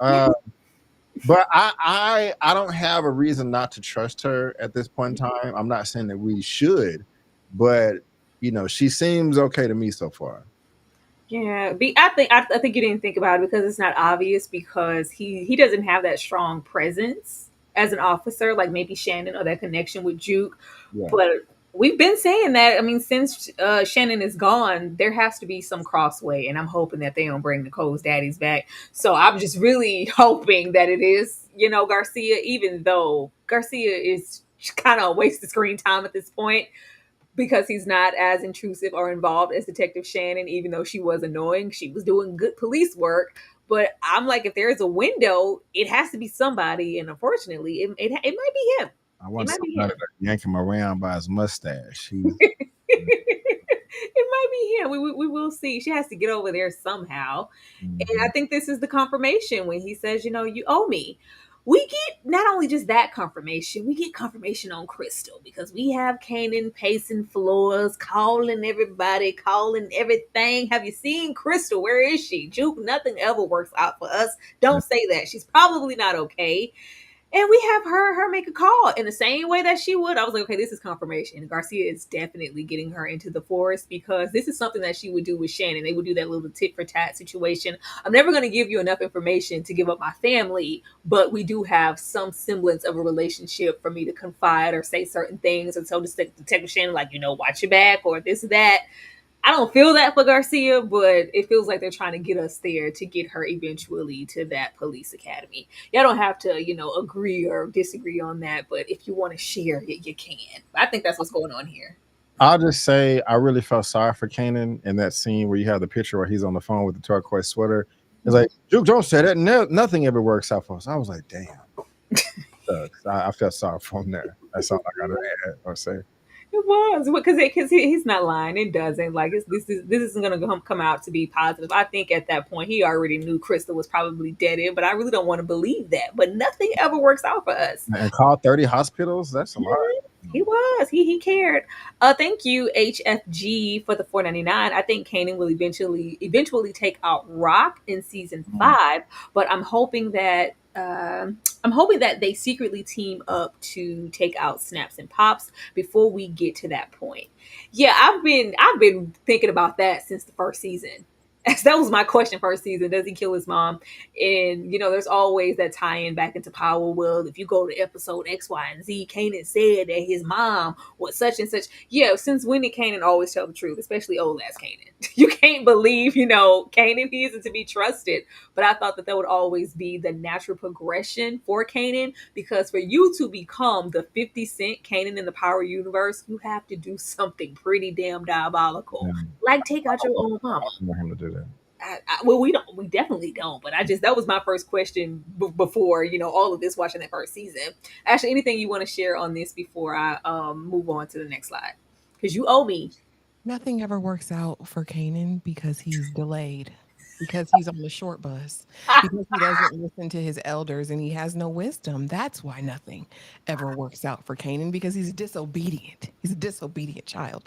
But I don't have a reason not to trust her at this point in time. I'm not saying that we should, but she seems okay to me so far. Yeah, I think you didn't think about it because it's not obvious because he doesn't have that strong presence as an officer like maybe Shannon or that connection with Juke. Yeah. But we've been saying that. I mean, since Shannon is gone, there has to be some crossway, and I'm hoping that they don't bring Nicole's daddies back. So I'm just really hoping that it is, Garcia, even though Garcia is kind of a waste of screen time at this point because he's not as intrusive or involved as Detective Shannon, even though she was annoying. She was doing good police work. But I'm like, if there's a window, it has to be somebody. And unfortunately, it might be him. I want somebody to yank him around by his mustache. It might be him. We will see. She has to get over there somehow. Mm-hmm. And I think this is the confirmation when he says, you owe me. We get not only just that confirmation, we get confirmation on Crystal because we have Kanan pacing floors, calling everybody, calling everything. Have you seen Crystal? Where is she? Juke, nothing ever works out for us. Don't say that. She's probably not okay. And we have her make a call in the same way that she would. I was like, okay, this is confirmation. Garcia is definitely getting her into the forest because this is something that she would do with Shannon. They would do that little tit for tat situation. I'm never going to give you enough information to give up my family, but we do have some semblance of a relationship for me to confide or say certain things and tell Detective Shannon, like, watch your back or this, that. I don't feel that for Garcia, but it feels like they're trying to get us there to get her eventually to that police academy. Y'all don't have to, agree or disagree on that, but if you want to share it, you can. I think that's what's going on here. I'll just say I really felt sorry for Kanan in that scene where you have the picture where he's on the phone with the turquoise sweater. It's like, Juke, don't say that. Nothing ever works out for us. I was like, damn. I felt sorry for him there. That's all I got to add or say. It was because he's not lying. It doesn't this isn't going to come out to be positive. I think at that point he already knew Crystal was probably dead, but I really don't want to believe that. But nothing ever works out for us. And called 30 hospitals. That's a lot. He was. He cared. Thank you, HFG, for the $4.99. I think Kanan will eventually take out Rock in season 5, but I'm hoping that they secretly team up to take out Snaps and Pops before we get to that point. Yeah, I've been thinking about that since the first season. That was my question first season. Does he kill his mom? And, there's always that tie-in back into Power. Well, if you go to episode X, Y, and Z, Kanan said that his mom was such and such. Yeah, since when did Kanan always tell the truth? Especially old ass Kanan. You can't believe, Kanan, he isn't to be trusted. But I thought that would always be the natural progression for Kanan, because for you to become the 50 Cent Kanan in the Power universe, you have to do something pretty damn diabolical. Yeah. Like take out your own mama. I want him to do that. We definitely don't. But that was my first question before, all of this, watching that first season. Actually, anything you want to share on this before I move on to the next slide? Because you owe me. Nothing ever works out for Kanan because he's delayed. Because he's on the short bus, because he doesn't listen to his elders and he has no wisdom. That's why nothing ever works out for Kanan, because he's disobedient. He's a disobedient child.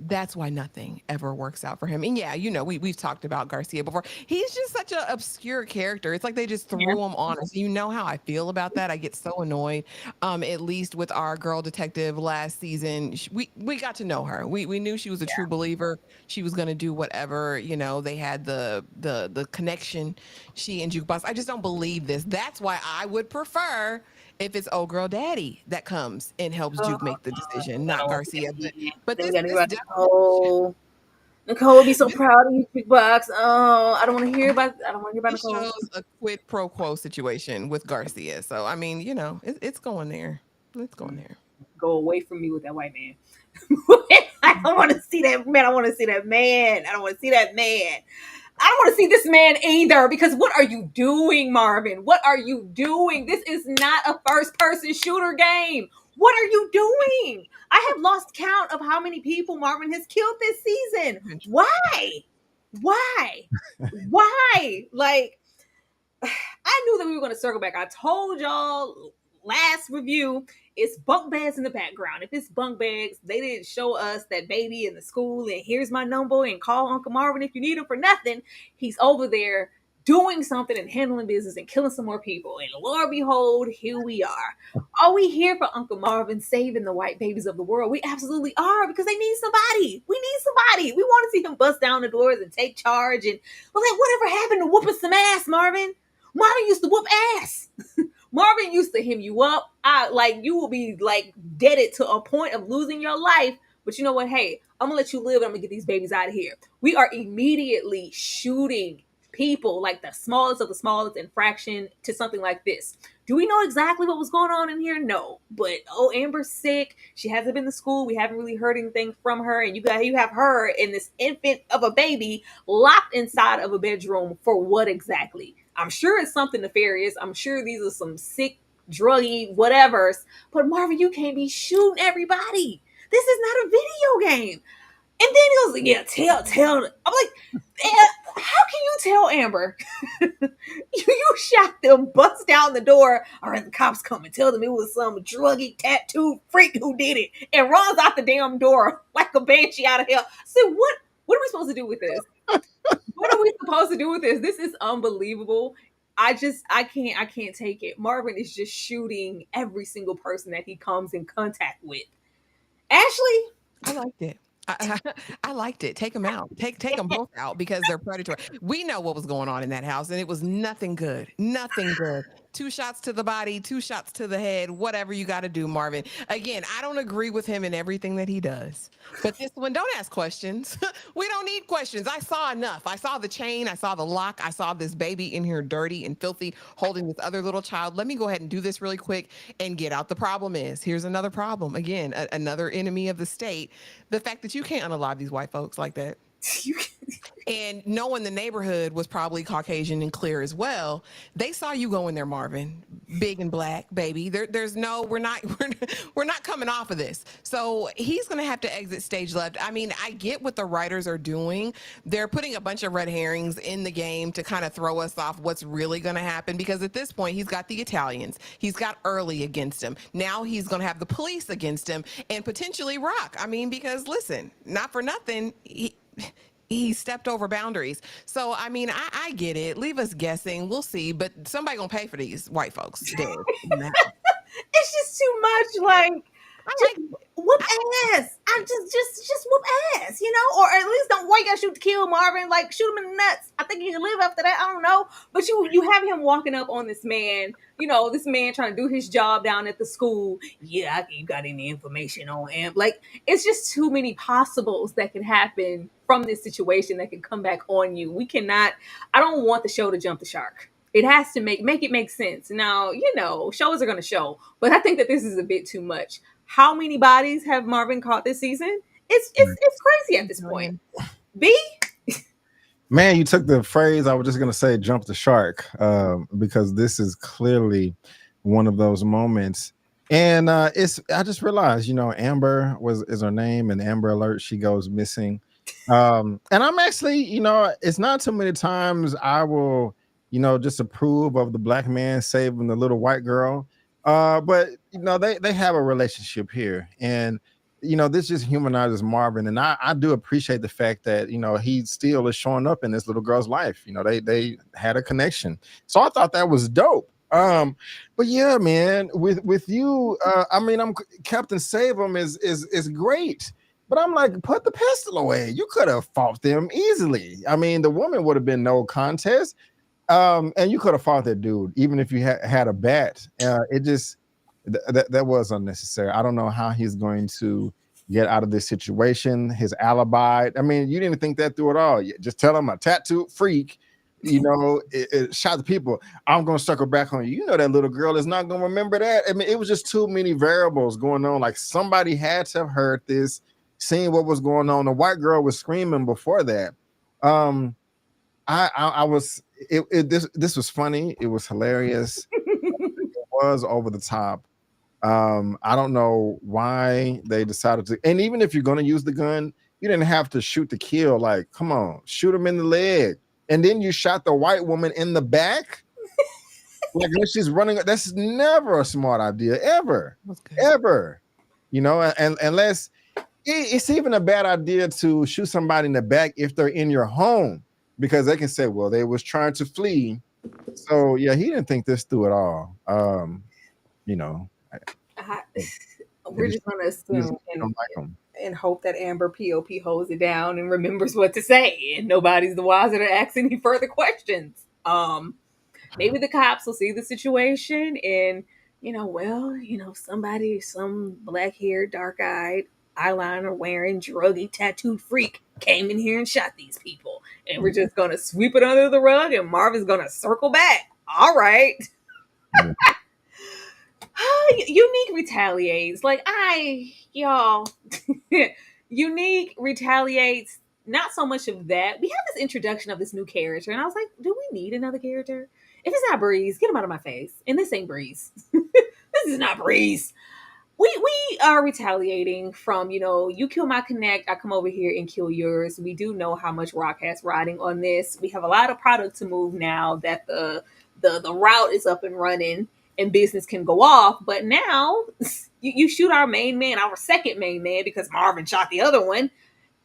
That's why nothing ever works out for him. And yeah, we've talked about Garcia before. He's just such an obscure character. It's like they just threw him on us. You know how I feel about that. I get so annoyed. At least with our girl detective last season, we got to know her. We knew she was a true believer. She was going to do whatever, they had the connection, she and Jukebox. I just don't believe this. That's why I would prefer if it's old girl daddy that comes and helps Juke make the decision, not Garcia. But this Nicole would be so proud of you, Jukebox. Oh, I don't want to hear about Nicole. Shows a quid pro quo situation with Garcia. So I mean, it's going there. It's going there. Go away from me with that white man. I don't want to see that man. I want to see that man. I don't want to see that man. I don't want to see this man either, because what are you doing, Marvin? What are you doing? This is not a first-person shooter game. What are you doing? I have lost count of how many people Marvin has killed this season. Why? Like, I knew that we were going to circle back. I told y'all last review, it's bunk beds in the background. If it's bunk beds, they didn't show us that baby in the school and here's my number and call Uncle Marvin if you need him for nothing. He's over there doing something and handling business and killing some more people. And Lord behold, here we are. Are we here for Uncle Marvin saving the white babies of the world? We absolutely are, because they need somebody. We need somebody. We want to see him bust down the doors and take charge. And whatever happened to whooping some ass, Marvin? Marvin used to whoop ass. Marvin used to hem you up. You will be deaded to a point of losing your life. But you know what? Hey, I'm gonna let you live. And I'm gonna get these babies out of here. We are immediately shooting people, like the smallest of the smallest infraction, to something like this. Do we know exactly what was going on in here? No. But Amber's sick. She hasn't been to school. We haven't really heard anything from her. And you have her and this infant of a baby locked inside of a bedroom for what exactly? I'm sure it's something nefarious. I'm sure these are some sick, druggy, whatevers. But Marvin, you can't be shooting everybody. This is not a video game. And then he goes, yeah, tell. I'm like, how can you tell Amber? you shot them, bust down the door. All right, the cops come and tell them it was some druggy, tattooed freak who did it, and runs out the damn door like a banshee out of hell. I said, what are we supposed to do with this? What are we supposed to do with this? This is unbelievable. I can't take it. Marvin is just shooting every single person that he comes in contact with. Ashley, I liked it. I liked it. Take them out. Take them both out because they're predatory. We know what was going on in that house, and it was nothing good. Nothing good. 2 shots to the body, 2 shots to the head. Whatever you got to do, Marvin. Again, I don't agree with him in everything that he does, but this one, don't ask questions. We don't need questions. I saw enough. I saw the chain. I saw the lock. I saw this baby in here dirty and filthy holding this other little child. Let me go ahead and do this really quick and get out. The problem is, here's another problem. Again, another enemy of the state. The fact that you can't unalive these white folks like that. And knowing the neighborhood was probably Caucasian and clear as well, they saw you go in there, Marvin, big and black, baby. There's no, we're not coming off of this. So he's gonna have to exit stage left. I mean, I get what the writers are doing. They're putting a bunch of red herrings in the game to kind of throw us off what's really gonna happen, because at this point he's got the Italians, he's got Early against him. Now he's gonna have the police against him and potentially Rock. I mean, because listen, not for nothing, he stepped over boundaries. So, I mean, I get it. Leave us guessing. We'll see. But somebody gonna pay for these white folks dead now. it's just too much. Like, just whoop ass. I just whoop ass, you know, or at least don't. Why you gotta shoot to kill, Marvin? Like, shoot him in the nuts. I think you can live after that. I don't know, but you have him walking up on this man. You know, this man trying to do his job down at the school. Yeah, you got any information on him? Like, it's just too many possibles that can happen from this situation that can come back on you. We cannot. I don't want the show to jump the shark. It has to make it make sense. Now, you know, shows are going to show, but I think that this is a bit too much. How many bodies have Marvin caught this season? It's crazy at this point. B? Man, you took the phrase I was just going to say, jump the shark, because this is clearly one of those moments. And I just realized, you know, Amber is her name, and Amber Alert, she goes missing. And I'm actually, you know, it's not too many times I will, you know, just approve of the black man saving the little white girl. But, you know, they have a relationship here. And, you know, this just humanizes Marvin. And I do appreciate the fact that, you know, he still is showing up in this little girl's life. You know, they had a connection. So I thought that was dope. But yeah, man, with you, I mean, Captain Save 'em is great. But I'm like, put the pistol away. You could have fought them easily. I mean, the woman would have been no contest. And you could have fought that dude, even if you had a bat. It just that was unnecessary. I don't know how he's going to get out of this situation. His alibi. I mean, you didn't think that through at all. Just tell him a tattooed freak, you know, it shot the people. I'm going to circle back on you. You know, that little girl is not going to remember that. I mean, it was just too many variables going on. Like, somebody had to have heard this, seen what was going on. The white girl was screaming before that. This was funny. It was hilarious. It was over the top. I don't know why they decided to. And even if you're going to use the gun, you didn't have to shoot to kill. Like, come on, shoot him in the leg. And then you shot the white woman in the back. Like, when she's running, that's never a smart idea, ever. You know, and unless it's even a bad idea to shoot somebody in the back if they're in your home, because they can say, well, they was trying to flee. So yeah, he didn't think this through at all. You know, we're just gonna assume and hope that Amber POP holds it down and remembers what to say, and nobody's the wiser to ask any further questions. Maybe the cops will see the situation and, you know, well, you know, some black-haired, dark-eyed, eyeliner wearing, druggy, tattooed freak came in here and shot these people, and we're just gonna sweep it under the rug, and Marvin's gonna circle back. All right. Unique retaliates. Like, Unique retaliates. Not so much of that. We have this introduction of this new character, and I was like, do we need another character? If it's not Breeze, get him out of my face. And this ain't Breeze. This is not Breeze. We are retaliating from, you know, you kill my connect, I come over here and kill yours. We do know how much Rock has riding on this. We have a lot of product to move now that the route is up and running and business can go off. But now you shoot our main man, our second main man, because Marvin shot the other one.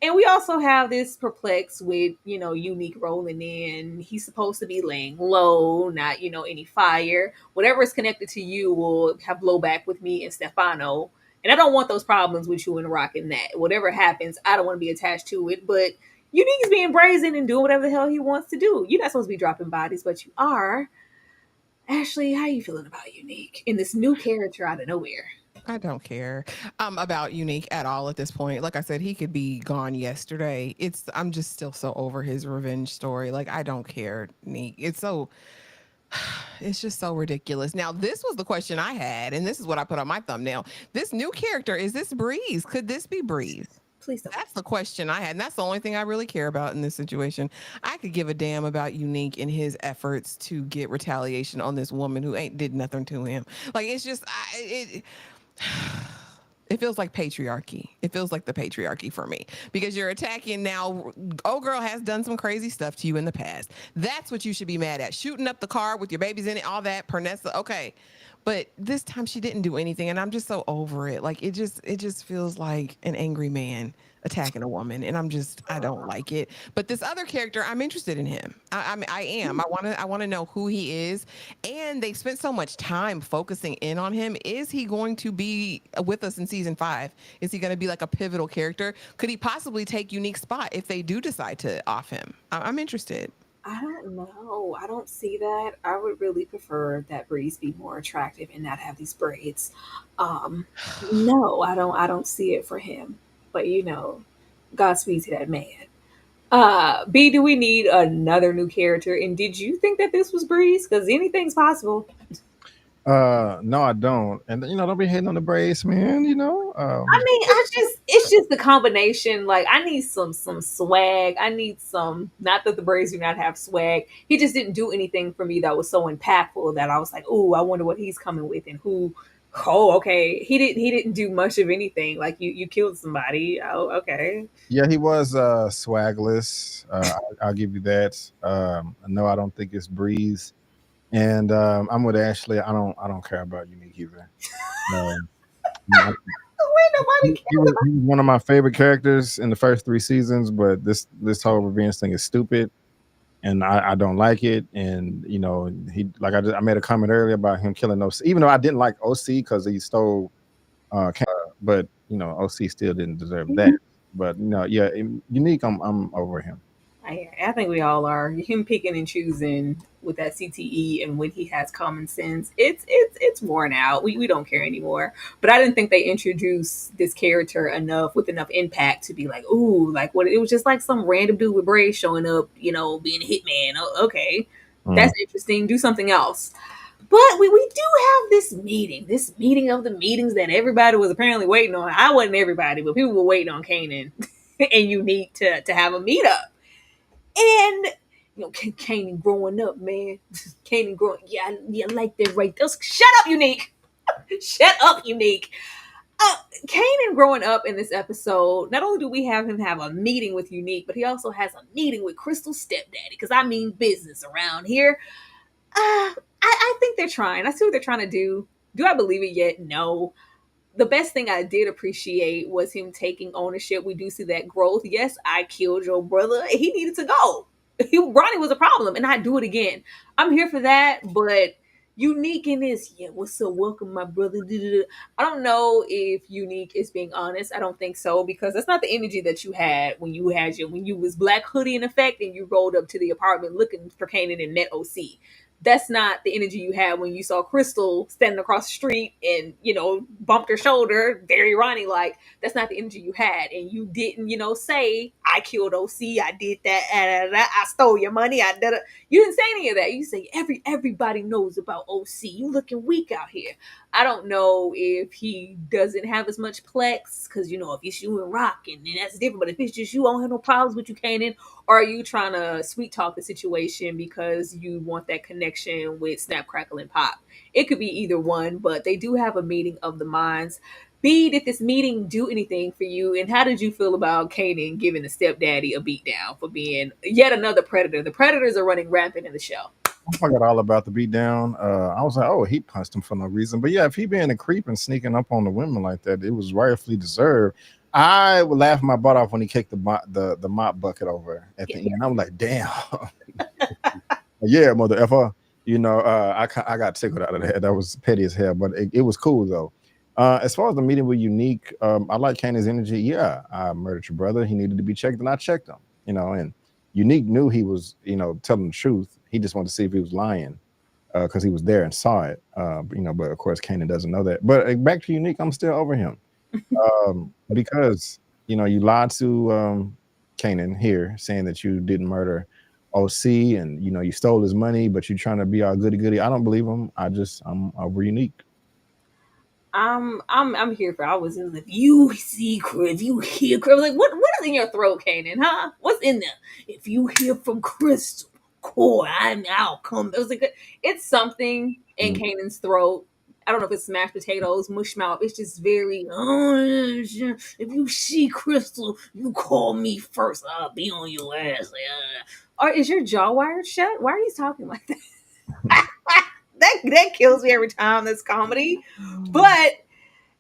And we also have this perplex with, Unique rolling in. He's supposed to be laying low, not, any fire. Whatever is connected to you will have blowback with me and Stefano. And I don't want those problems with you and Rock and that. Whatever happens, I don't want to be attached to it. But Unique is being brazen and doing whatever the hell he wants to do. You're not supposed to be dropping bodies, but you are. Ashley, how you feeling about Unique in this new character out of nowhere? I don't care about Unique at all at this point. Like I said, he could be gone yesterday. I'm just still so over his revenge story. Like, I don't care, Unique. It's just so ridiculous. Now, this was the question I had, and this is what I put on my thumbnail. This new character, is this Breeze? Could this be Breeze? Please don't. That's the question I had, and that's the only thing I really care about in this situation. I could give a damn about Unique and his efforts to get retaliation on this woman who ain't did nothing to him. Like, it's just, it feels like patriarchy. It feels like the patriarchy for me, because you're attacking now. Old girl has done some crazy stuff to you in the past. That's what you should be mad at. Shooting up the car with your babies in it, all that. Pernessa, okay. But this time she didn't do anything, and I'm just so over it. Like, it just feels like an angry man attacking a woman, and I don't like it. But this other character, I'm interested in him. I am. I want to know who he is. And they spent so much time focusing in on him. Is he going to be with us in season 5? Is he going to be like a pivotal character? Could he possibly take Unique's spot if they do decide to off him? I'm interested. I don't know. I don't see that. I would really prefer that Breeze be more attractive and not have these braids. No, I don't see it for him. But Godspeed to that man. B, do we need another new character? And did you think that this was Breeze? Because anything's possible. No, I don't. And don't be hating on the braids, man. I mean, it's just the combination. Like, I need some swag. I need some. Not that the Braves do not have swag. He just didn't do anything for me that was so impactful that I was like, "Ooh, I wonder what he's coming with and who." Oh, okay. He didn't do much of anything. Like, you killed somebody. Oh, okay. Yeah, he was swagless. I'll give you that. No, I don't think it's Breeze. And I'm with Ashley. I don't care about Unique either. Um, Nobody he was one of my favorite characters in the first 3 seasons, but this whole revenge thing is stupid, and I don't like it. And he, like, I made a comment earlier about him killing OC, even though I didn't like OC because he stole, but OC still didn't deserve that. But yeah, Unique, I'm over him. I think we all are. Him picking and choosing with that CTE and when he has common sense, it's worn out. We don't care anymore. But I didn't think they introduced this character enough with enough impact to be like, ooh, like what? It was just like some random dude with braids showing up, being a hitman. Oh, okay, that's interesting. Do something else. But we do have this meeting of the meetings that everybody was apparently waiting on. I wasn't everybody, but people were waiting on Kanan and Unique to have a meetup. And Kanan growing up, man. Kanan growing, yeah, I like that right there. Shut up, Unique. Shut up, Unique. Kanan growing up in this episode, not only do we have him have a meeting with Unique, but he also has a meeting with Crystal's stepdaddy. Because I mean business around here. I think they're trying. I see what they're trying to do. Do I believe it yet? No. The best thing I did appreciate was him taking ownership. We do see that growth. Yes, I killed your brother. He needed to go. Ronnie was a problem, and I'd do it again. I'm here for that, but Unique in this, yeah, what's up? Welcome, my brother. I don't know if Unique is being honest. I don't think so, because that's not the energy that you had when you was Black Hoodie in effect and you rolled up to the apartment looking for Kanan and met OC. That's not the energy you had when you saw Crystal standing across the street and, bumped her shoulder, very Ronnie like. That's not the energy you had. And you didn't, say, I killed OC, I did that, I stole your money, I did it. You didn't say any of that. You say, everybody knows about OC. You looking weak out here. I don't know if he doesn't have as much plex, because, if it's you and Rock, and then that's different. But if it's just you, I don't have no problems with you, Kanan. Or are you trying to sweet talk the situation because you want that connection with Snap, Crackle, and Pop? It could be either one, but they do have a meeting of the minds. B, did this meeting do anything for you? And how did you feel about Kanan giving the stepdaddy a beatdown for being yet another predator? The predators are running rampant in the show. I forgot all about the beatdown. I was like, oh, he punched him for no reason. But yeah, if he being a creep and sneaking up on the women like that, it was rightfully deserved. I would laugh my butt off when he kicked the mop bucket over at the Yeah. end. I'm like, damn, yeah, mother effer. I got tickled out of that. That was petty as hell, but it was cool though. As far as the meeting with Unique, I like Kanan's energy. Yeah, I murdered your brother. He needed to be checked, and I checked him. And Unique knew he was, telling the truth. He just wanted to see if he was lying because he was there and saw it. But of course, Kanan doesn't know that. But back to Unique, I'm still over him because you lied to Kanan here, saying that you didn't murder OC, and you stole his money, but you're trying to be all goody goody. I don't believe him. I'm over Unique. I'm here for. I was in the. If you see Chris, if you hear Chris, like what is in your throat, Kanan? Huh? What's in there? If you hear from Crystal Core, I'll come. It was like it's something in Kanan's throat. I don't know if it's mashed potatoes, mush mouth. It's just very. If you see Crystal, you call me first. I'll be on your ass. Or is your jaw wired shut? Why are you talking like that? that kills me every time. That's comedy. But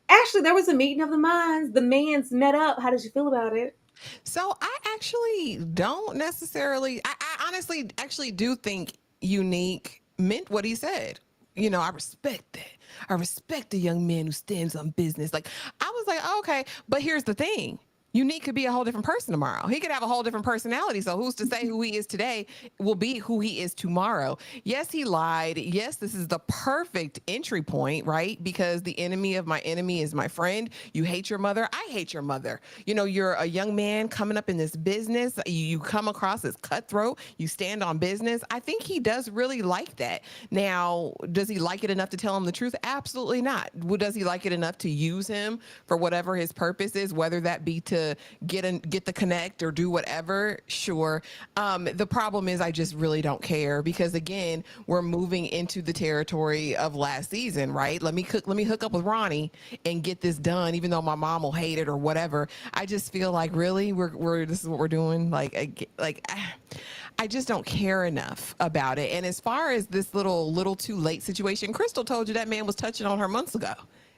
actually, there was a meeting of the minds. The mans met up. How did you feel about it? So I actually don't necessarily. I honestly actually do think Unique meant what he said. I respect that. I respect a young man who stands on business. Like I was like, oh, okay, but here's the thing. Unique could be a whole different person tomorrow. He could have a whole different personality. So who's to say who he is today will be who he is tomorrow? Yes, he lied. Yes, this is the perfect entry point, right? Because the enemy of my enemy is my friend. You hate your mother. I hate your mother. You're a young man coming up in this business. You come across as cutthroat. You stand on business. I think he does really like that. Now, does he like it enough to tell him the truth? Absolutely not. Does he like it enough to use him for whatever his purpose is, whether that be to get the connect or do whatever? Sure. The problem is I just really don't care because again, we're moving into the territory of last season, right? Let me hook up with Ronnie and get this done, even though my mom will hate it or whatever. I just feel like really we're this is what we're doing. I just don't care enough about it. And as far as this little too late situation, Crystal told you that man was touching on her months ago.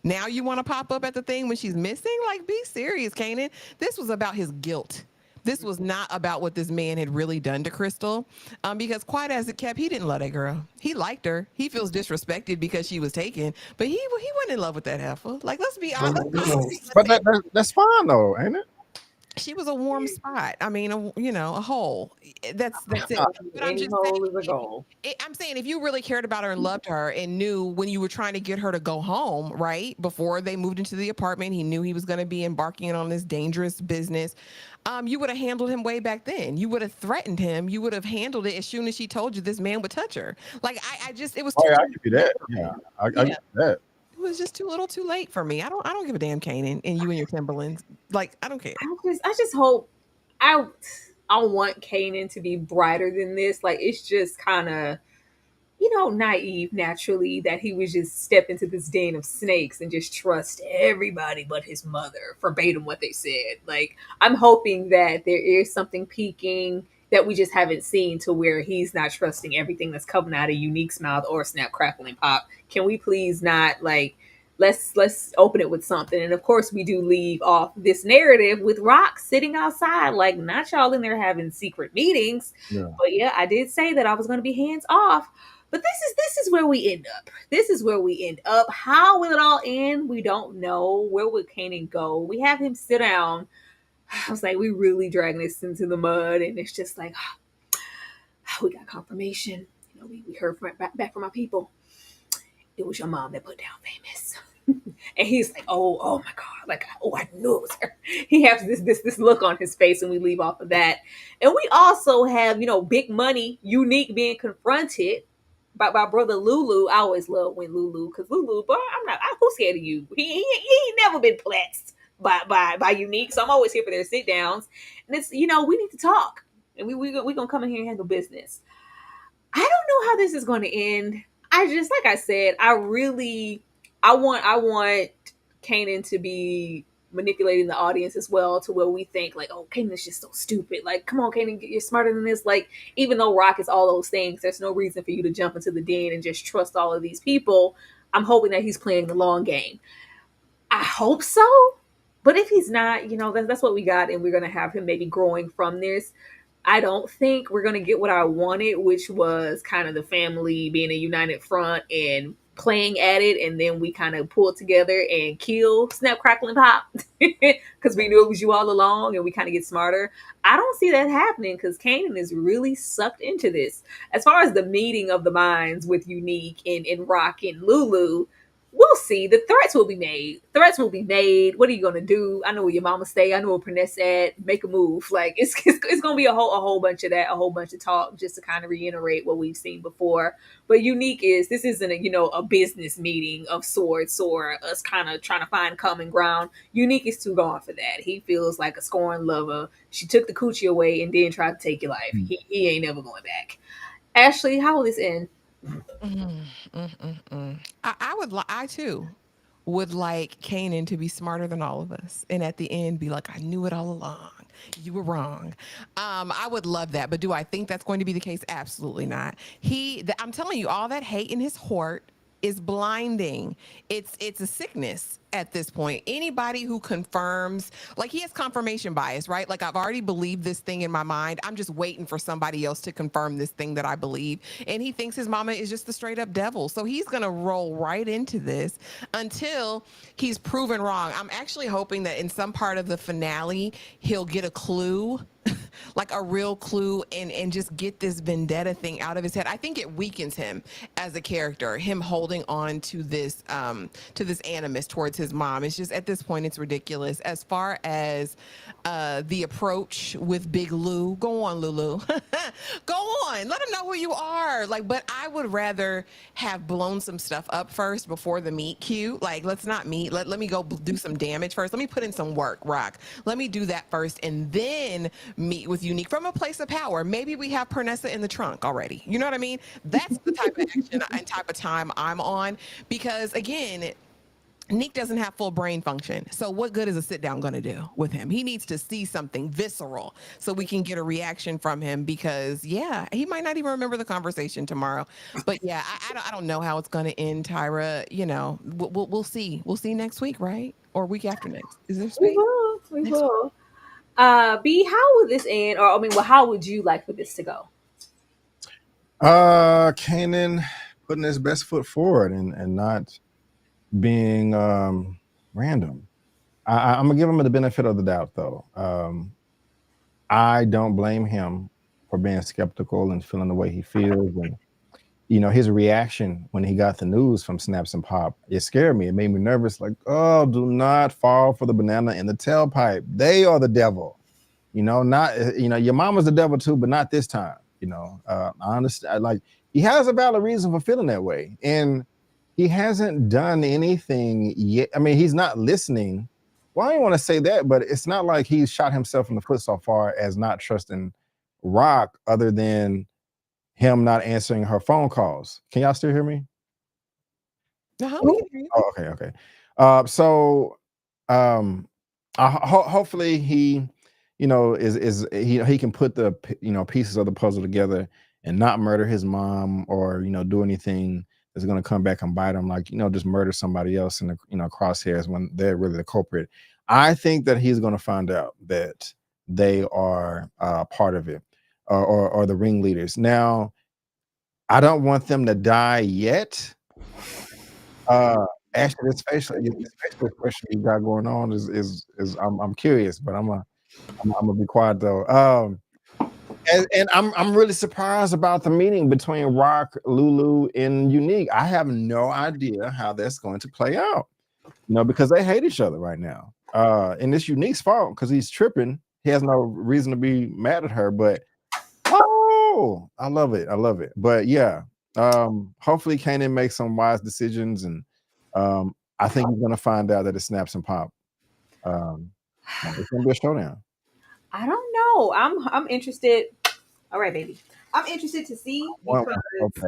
Now you want to pop up at the thing when she's missing? Like, be serious, Kanan. This was about his guilt. This was not about what this man had really done to Crystal. Because quite as it kept, he didn't love that girl. He liked her. He feels disrespected because she was taken, but he wasn't in love with that heifer. Like, let's be honest. But that's fine though, ain't it? She was a warm spot. I mean, a hole. That's it. But I'm Any just hole is a saying, goal. I'm saying if you really cared about her and loved her and knew when you were trying to get her to go home, right? Before they moved into the apartment, he knew he was going to be embarking on this dangerous business. You would have handled him way back then. You would have threatened him. You would have handled it as soon as she told you this man would touch her. Like, it was Oh too yeah, I give you that. Yeah, I give you that. it was just too late for me. I don't give a damn, Kanan, and you and your Timberlands. Like, I don't care. I just hope I I want Kanan to be brighter than this. Like it's just kind of naive naturally that he would just step into this den of snakes and just trust everybody but his mother, verbatim what they said. Like, I'm hoping that there is something peaking that we just haven't seen to where he's not trusting everything that's coming out of Unique's mouth or Snap, Crackle, and Pop. Can we please not like let's open it with something? And of course we do leave off this narrative with Rock sitting outside, like not y'all in there having secret meetings. Yeah. But yeah, I did say that I was gonna be hands off. But this is where we end up. This is where we end up. How will it all end? We don't know. Where would Kanan go? We have him sit down. I was like, we really dragging this into the mud, and it's just like we got confirmation. We heard back from our people. It was your mom that put down Famous. And he's like, oh my God. Like, I knew it was her. He has this look on his face, and we leave off of that. And we also have, Big Money, Unique being confronted by brother LouLou. I always love when LouLou, because LouLou, boy, who's scared of you? He ain't never been plexed by Unique. So I'm always here for their sit downs. And it's, we need to talk. And we gonna come in here and handle business. I don't know how this is gonna end. I just, like I said, I want Kanan to be manipulating the audience as well, to where we think like, oh, Kanan's just so stupid. Like, come on, Kanan, you're smarter than this. Like, even though Rock is all those things, there's no reason for you to jump into the den and just trust all of these people. I'm hoping that he's playing the long game. I hope so. But if he's not, that's what we got, and we're gonna have him maybe growing from this. I don't think we're gonna get what I wanted, which was kind of the family being a united front and playing at it, and then we kind of pulled together and kill Snap Crackle and Pop because we knew it was you all along, and we kind of get smarter. I don't see that happening because Kanan is really sucked into this. As far as the meeting of the minds with Unique and Rock and LouLou, we'll see. The threats will be made. Threats will be made. What are you gonna do? I know where your mama stay. I know where Perness at. Make a move. Like it's gonna be a whole bunch of that, a whole bunch of talk, just to kind of reiterate what we've seen before. But Unique is this isn't a business meeting of sorts or us kind of trying to find common ground. Unique is too gone for that. He feels like a scorned lover. She took the coochie away and then tried to take your life. He ain't never going back. Ashley, how will this end? Mm, I too would like Kanan to be smarter than all of us, and at the end be like, "I knew it all along. You were wrong." I would love that, but do I think that's going to be the case? Absolutely not. I'm telling you, all that hate in his heart is blinding. It's a sickness at this point. Anybody who confirms, like, he has confirmation bias, right? Like, I've already believed this thing in my mind. I'm just waiting for somebody else to confirm this thing that I believe. And he thinks his mama is just the straight up devil. So he's going to roll right into this until he's proven wrong. I'm actually hoping that in some part of the finale, he'll get a clue, like a real clue, and just get this vendetta thing out of his head. I think it weakens him as a character, him holding on to this animus towards his mom. It's just, at this point, it's ridiculous. As far as the approach with Big Lou, go on, LouLou. Go on, let him know who you are. Like, but I would rather have blown some stuff up first before the meet cute. Like, let's not meet. Let me go do some damage first. Let me put in some work, Rock. Let me do that first, and then meet with Unique from a place of power. Maybe we have Pernessa in the trunk already. You know what I mean? That's the type of action and type of time I'm on, because again, Nick doesn't have full brain function. So what good is a sit down going to do with him? He needs to see something visceral so we can get a reaction from him, because yeah, he might not even remember the conversation tomorrow. But yeah, I don't know how it's going to end, Tyra. We'll see. We'll see next week, right? Or week after next. Is there We space? will. We Next will. B, how would this end? Or I mean, well, how would you like for this to go? Kanan putting his best foot forward and not being random. I'm gonna give him the benefit of the doubt, though. I don't blame him for being skeptical and feeling the way he feels, and his reaction when he got the news from Snaps and Pop, it scared me. It made me nervous. Like, oh, do not fall for the banana in the tailpipe. They are the devil. Not your mama's the devil too, but not this time. I understand. Like, he has a valid reason for feeling that way, and he hasn't done anything yet. I mean, he's not listening. Well, I don't want to say that, but it's not like he's shot himself in the foot so far as not trusting Rock, other than him not answering her phone calls. Can y'all still hear me? We can hear you. Oh, okay. So hopefully he, he can put the pieces of the puzzle together and not murder his mom, or do anything that's going to come back and bite him, like just murder somebody else in the crosshairs when they're really the culprit. I think that he's going to find out that they are part of it, or the ringleaders. Now, I don't want them to die yet. Actually, this facial expression you got going on is I'm curious, but I'm gonna be quiet though. And I'm really surprised about the meeting between Rock, LouLou, and Unique. I have no idea how that's going to play out. Because they hate each other right now. And it's Unique's fault because he's tripping. He has no reason to be mad at her, but I love it. But yeah, hopefully Kanan makes some wise decisions, and I think he's gonna find out that it Snaps and Pop. It's gonna be a showdown. I don't know. I'm interested. All right, baby. I'm interested to see because Okay.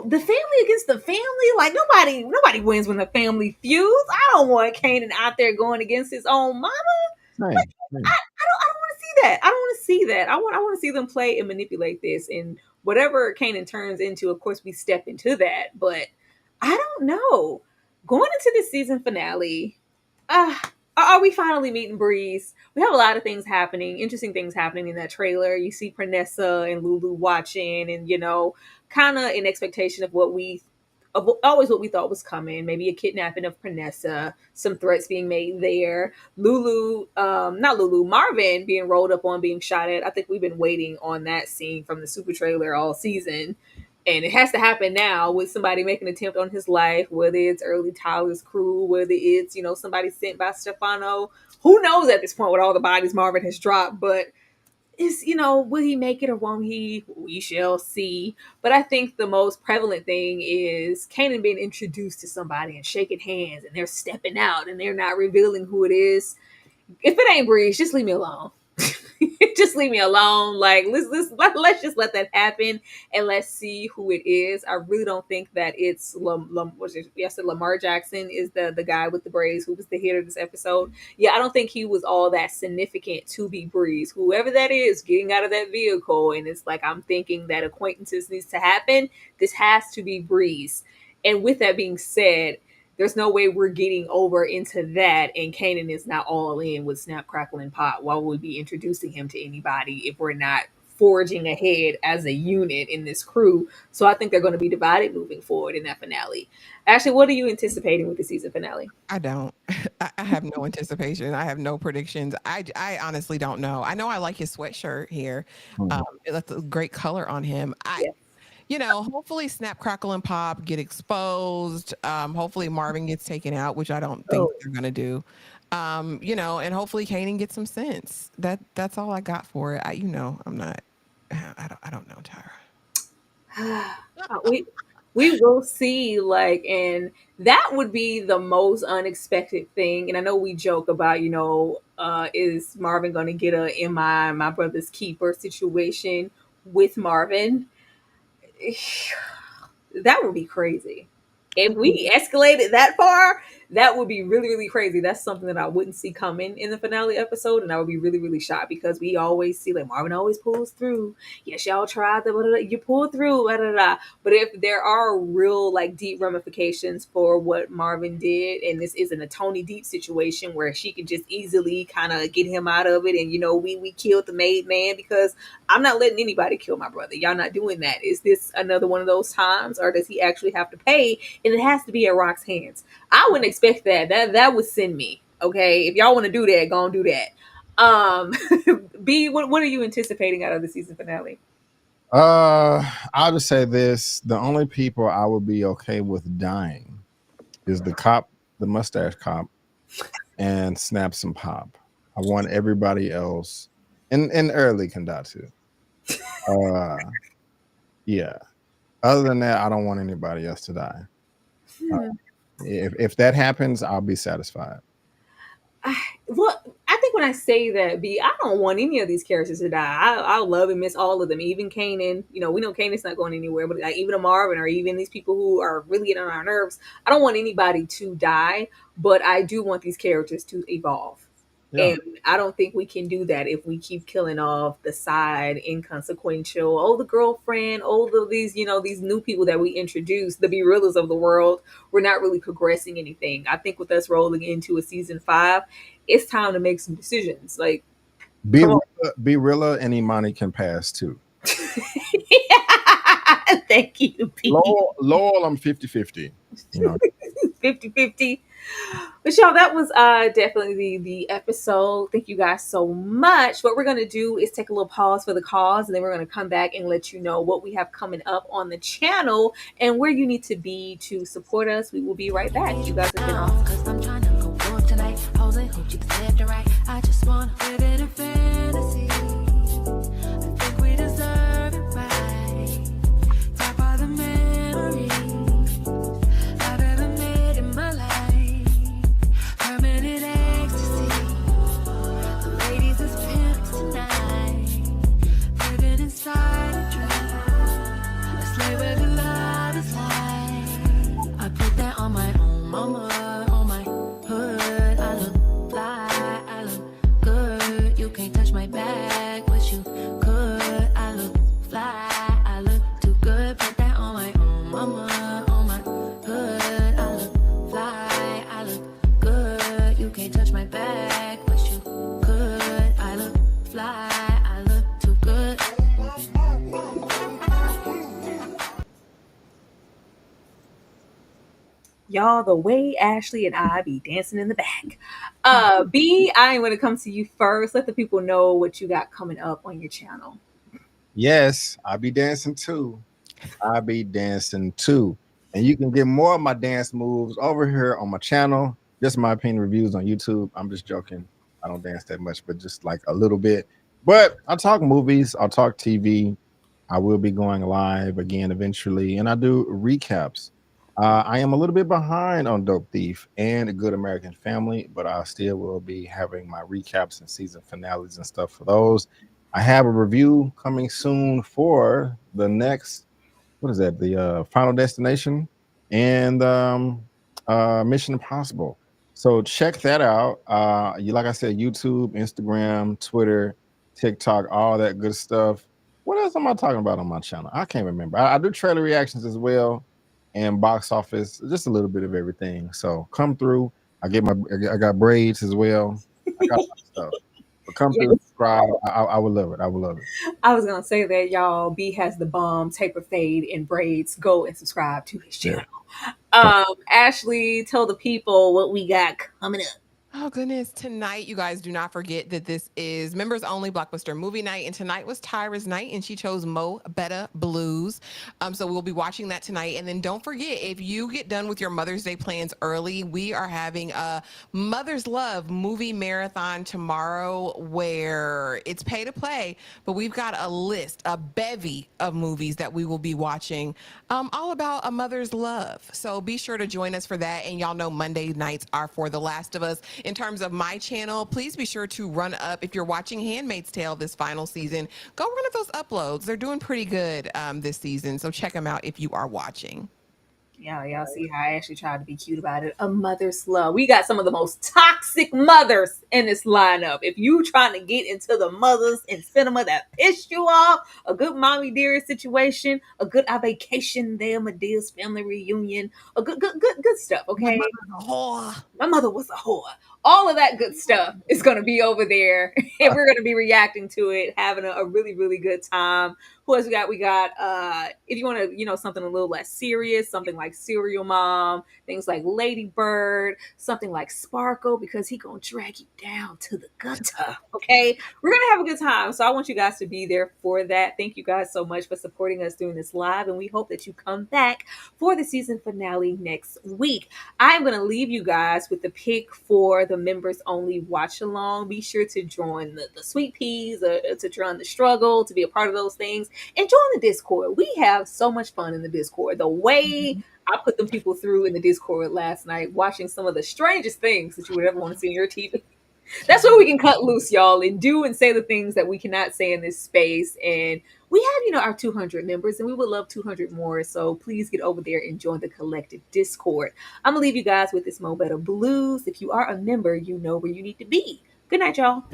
the family against the family. Like nobody wins when the family feuds. I don't want Kanan out there going against his own mama. Same. I don't want to see that. I don't want to see that. I want to see them play and manipulate this, and whatever Kanan turns into. Of course, we step into that. But I don't know. Going into the season finale, are we finally meeting Breeze? We have a lot of things happening, interesting things happening in that trailer. You see Pranessa and LouLou watching, and kind of in expectation of always what we thought was coming. Maybe a kidnapping of Pranessa, some threats being made there. Not LouLou, Marvin being rolled up on, being shot at. I think we've been waiting on that scene from the super trailer all season. And it has to happen now with somebody making an attempt on his life, whether it's early Tyler's crew, whether it's, somebody sent by Stefano. Who knows at this point with all the bodies Marvin has dropped, but it's, will he make it or won't he? We shall see. But I think the most prevalent thing is Kanan being introduced to somebody and shaking hands and they're stepping out and they're not revealing who it is. If it ain't Breeze, just leave me alone. Just leave me alone. Like let's just let that happen and let's see who it is. I really don't think that it's Lamar Jackson is the guy with the braids who was the hit of this episode. Yeah, I don't think he was all that significant to be Breeze. Whoever that is getting out of that vehicle, and it's like I'm thinking that acquaintances needs to happen. This has to be Breeze. And with that being said, there's no way we're getting over into that and Kanan is not all in with Snap, Crackle, and Pop. Why would we be introducing him to anybody if we're not forging ahead as a unit in this crew? So I think they're going to be divided moving forward in that finale. Ashley, what are you anticipating with the season finale? I don't. I have no anticipation. I have no predictions. I honestly don't know. I know I like his sweatshirt here. That's a great color on him. Hopefully Snap, Crackle, and Pop get exposed. Hopefully Marvin gets taken out, which I don't think they're going to do. And hopefully Kanan gets some sense. That's all I got for it. I'm not, I don't know, Tyra. We will see, and that would be the most unexpected thing. And I know we joke about, is Marvin going to get a my brother's keeper situation with Marvin? That would be crazy. If we escalated that far, that would be really, really crazy. That's something that I wouldn't see coming in the finale episode, and I would be really, really shocked because we always see Marvin always pulls through. Yes, y'all tried that, you pulled through, But if there are real deep ramifications for what Marvin did, and this isn't a Tony Deep situation where she can just easily kind of get him out of it, and we killed the made man because I'm not letting anybody kill my brother. Y'all not doing that. Is this another one of those times, or does he actually have to pay? And it has to be at Rock's hands. I wouldn't expect that. That would send me. Okay, if y'all want to do that, go and do that. B, what are you anticipating out of the season finale? I'll just say this: the only people I would be okay with dying is the cop, the mustache cop, and Snaps and Pop. I want everybody else, and Early can die too. Yeah. Other than that, I don't want anybody else to die. If that happens, I'll be satisfied. I think when I say that, B, I don't want any of these characters to die. I love and miss all of them, even Kanan. We know Kanan's not going anywhere, but even a Marvin or even these people who are really getting on our nerves, I don't want anybody to die, but I do want these characters to evolve. Yeah. And I don't think we can do that if we keep killing off the side, inconsequential, the girlfriend, these new people that we introduced, the be-reallers of the world. We're not really progressing anything. I think with us rolling into a season 5, it's time to make some decisions. Be-realla and Imani can pass too. Thank you, Pete. Lowell, I'm 50-50. 50-50. But y'all, that was definitely the episode. Thank you guys so much. What we're going to do is take a little pause for the cause, and then we're going to come back and let you know what we have coming up on the channel and where you need to be to support us. We will be right back. You guys have been awesome. Cause I'm trying to go for tonight. Hope you can stay the right. I just want to live in a fantasy. I think we deserve it right. Top of the memories I've ever made in my life. Permanent ecstasy. The ladies is pimps tonight. Living inside a dream. Let's lay where the love is like. I put that on my own mama, on my hood. I look fly, I look good. You can't touch my bag. Y'all, the way Ashley and I be dancing in the back. B, I am going to come to you first. Let the people know what you got coming up on your channel. Yes, I'll be dancing too. I'll be dancing too. And you can get more of my dance moves over here on my channel. Just my opinion reviews on YouTube. I'm just joking. I don't dance that much, but just like a little bit. But I'll talk movies, I'll talk TV. I will be going live again eventually, and I do recaps. I am a little bit behind on Dope Thief and A Good American Family, but I still will be having my recaps and season finales and stuff for those. I have a review coming soon for the next, what is that? The Final Destination and Mission Impossible. So check that out. Like I said, YouTube, Instagram, Twitter, TikTok, all that good stuff. What else am I talking about on my channel? I can't remember. I do trailer reactions as well, and box office, just a little bit of everything. So come through. I got braids as well. I got stuff. But come through, subscribe. I would love it. I would love it. I was gonna say that, y'all. B has the bomb taper fade and braids. Go and subscribe to his channel. Ashley, tell the people what we got coming up. Oh, goodness. Tonight, you guys do not forget that this is members only Blockbuster movie night. And tonight was Tyra's night, and she chose Mo Better Blues. So we'll be watching that tonight. And then don't forget, if you get done with your Mother's Day plans early, we are having a Mother's Love movie marathon tomorrow where it's pay to play. But we've got a list, a bevy of movies that we will be watching all about a mother's love. So be sure to join us for that. And y'all know Monday nights are for The Last of Us. In terms of my channel, please be sure to run up. If you're watching Handmaid's Tale this final season, go run up those uploads. They're doing pretty good this season, so check them out if you are watching. Yeah, y'all see how I actually tried to be cute about it. A mother's love. We got some of the most toxic mothers in this lineup. If you trying to get into the mothers in cinema that pissed you off, a good mommy dearest situation, a good I vacation there, Medea's family reunion, a good stuff. Okay, my mother was a whore. All of that good stuff is going to be over there, and we're going to be reacting to it, having a really, really good time. Who else we got? We got, if you want to, something a little less serious, something like Serial Mom, things like Lady Bird, something like Sparkle, because he going to drag you down to the gutter, okay? We're going to have a good time, so I want you guys to be there for that. Thank you guys so much for supporting us doing this live, and we hope that you come back for the season finale next week. I'm going to leave you guys with the pick for the members only watch along. Be sure to join the Sweet Peas, to join the Struggle, to be a part of those things. And join the Discord. We have so much fun in the Discord. The way I put them people through in the Discord last night, watching some of the strangest things that you would ever want to see in your TV. That's where we can cut loose, y'all, and do and say the things that we cannot say in this space. And we have, our 200 members, and we would love 200 more. So please get over there and join the collective Discord. I'm going to leave you guys with this Mo Better Blues. If you are a member, you know where you need to be. Good night, y'all.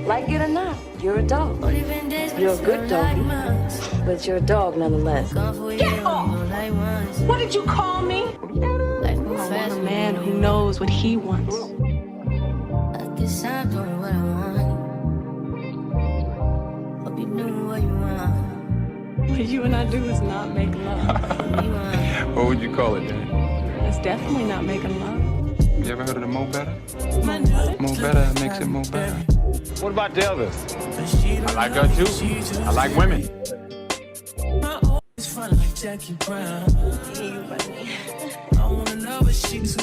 Like it or not, you're a dog. You're a good doggy, but you're a dog nonetheless. Get off! What did you call me? I want a man who knows what he wants. I guess I'm doing what I want. Hope you know what you want. What you and I do is not make love. What would you call it, then? It's definitely not making love. You ever heard of the Mo Better? Mo Better makes it Mo Better. What about the others? I like her too. I like women. It's fun like Jackie Brown. I wanna know what she's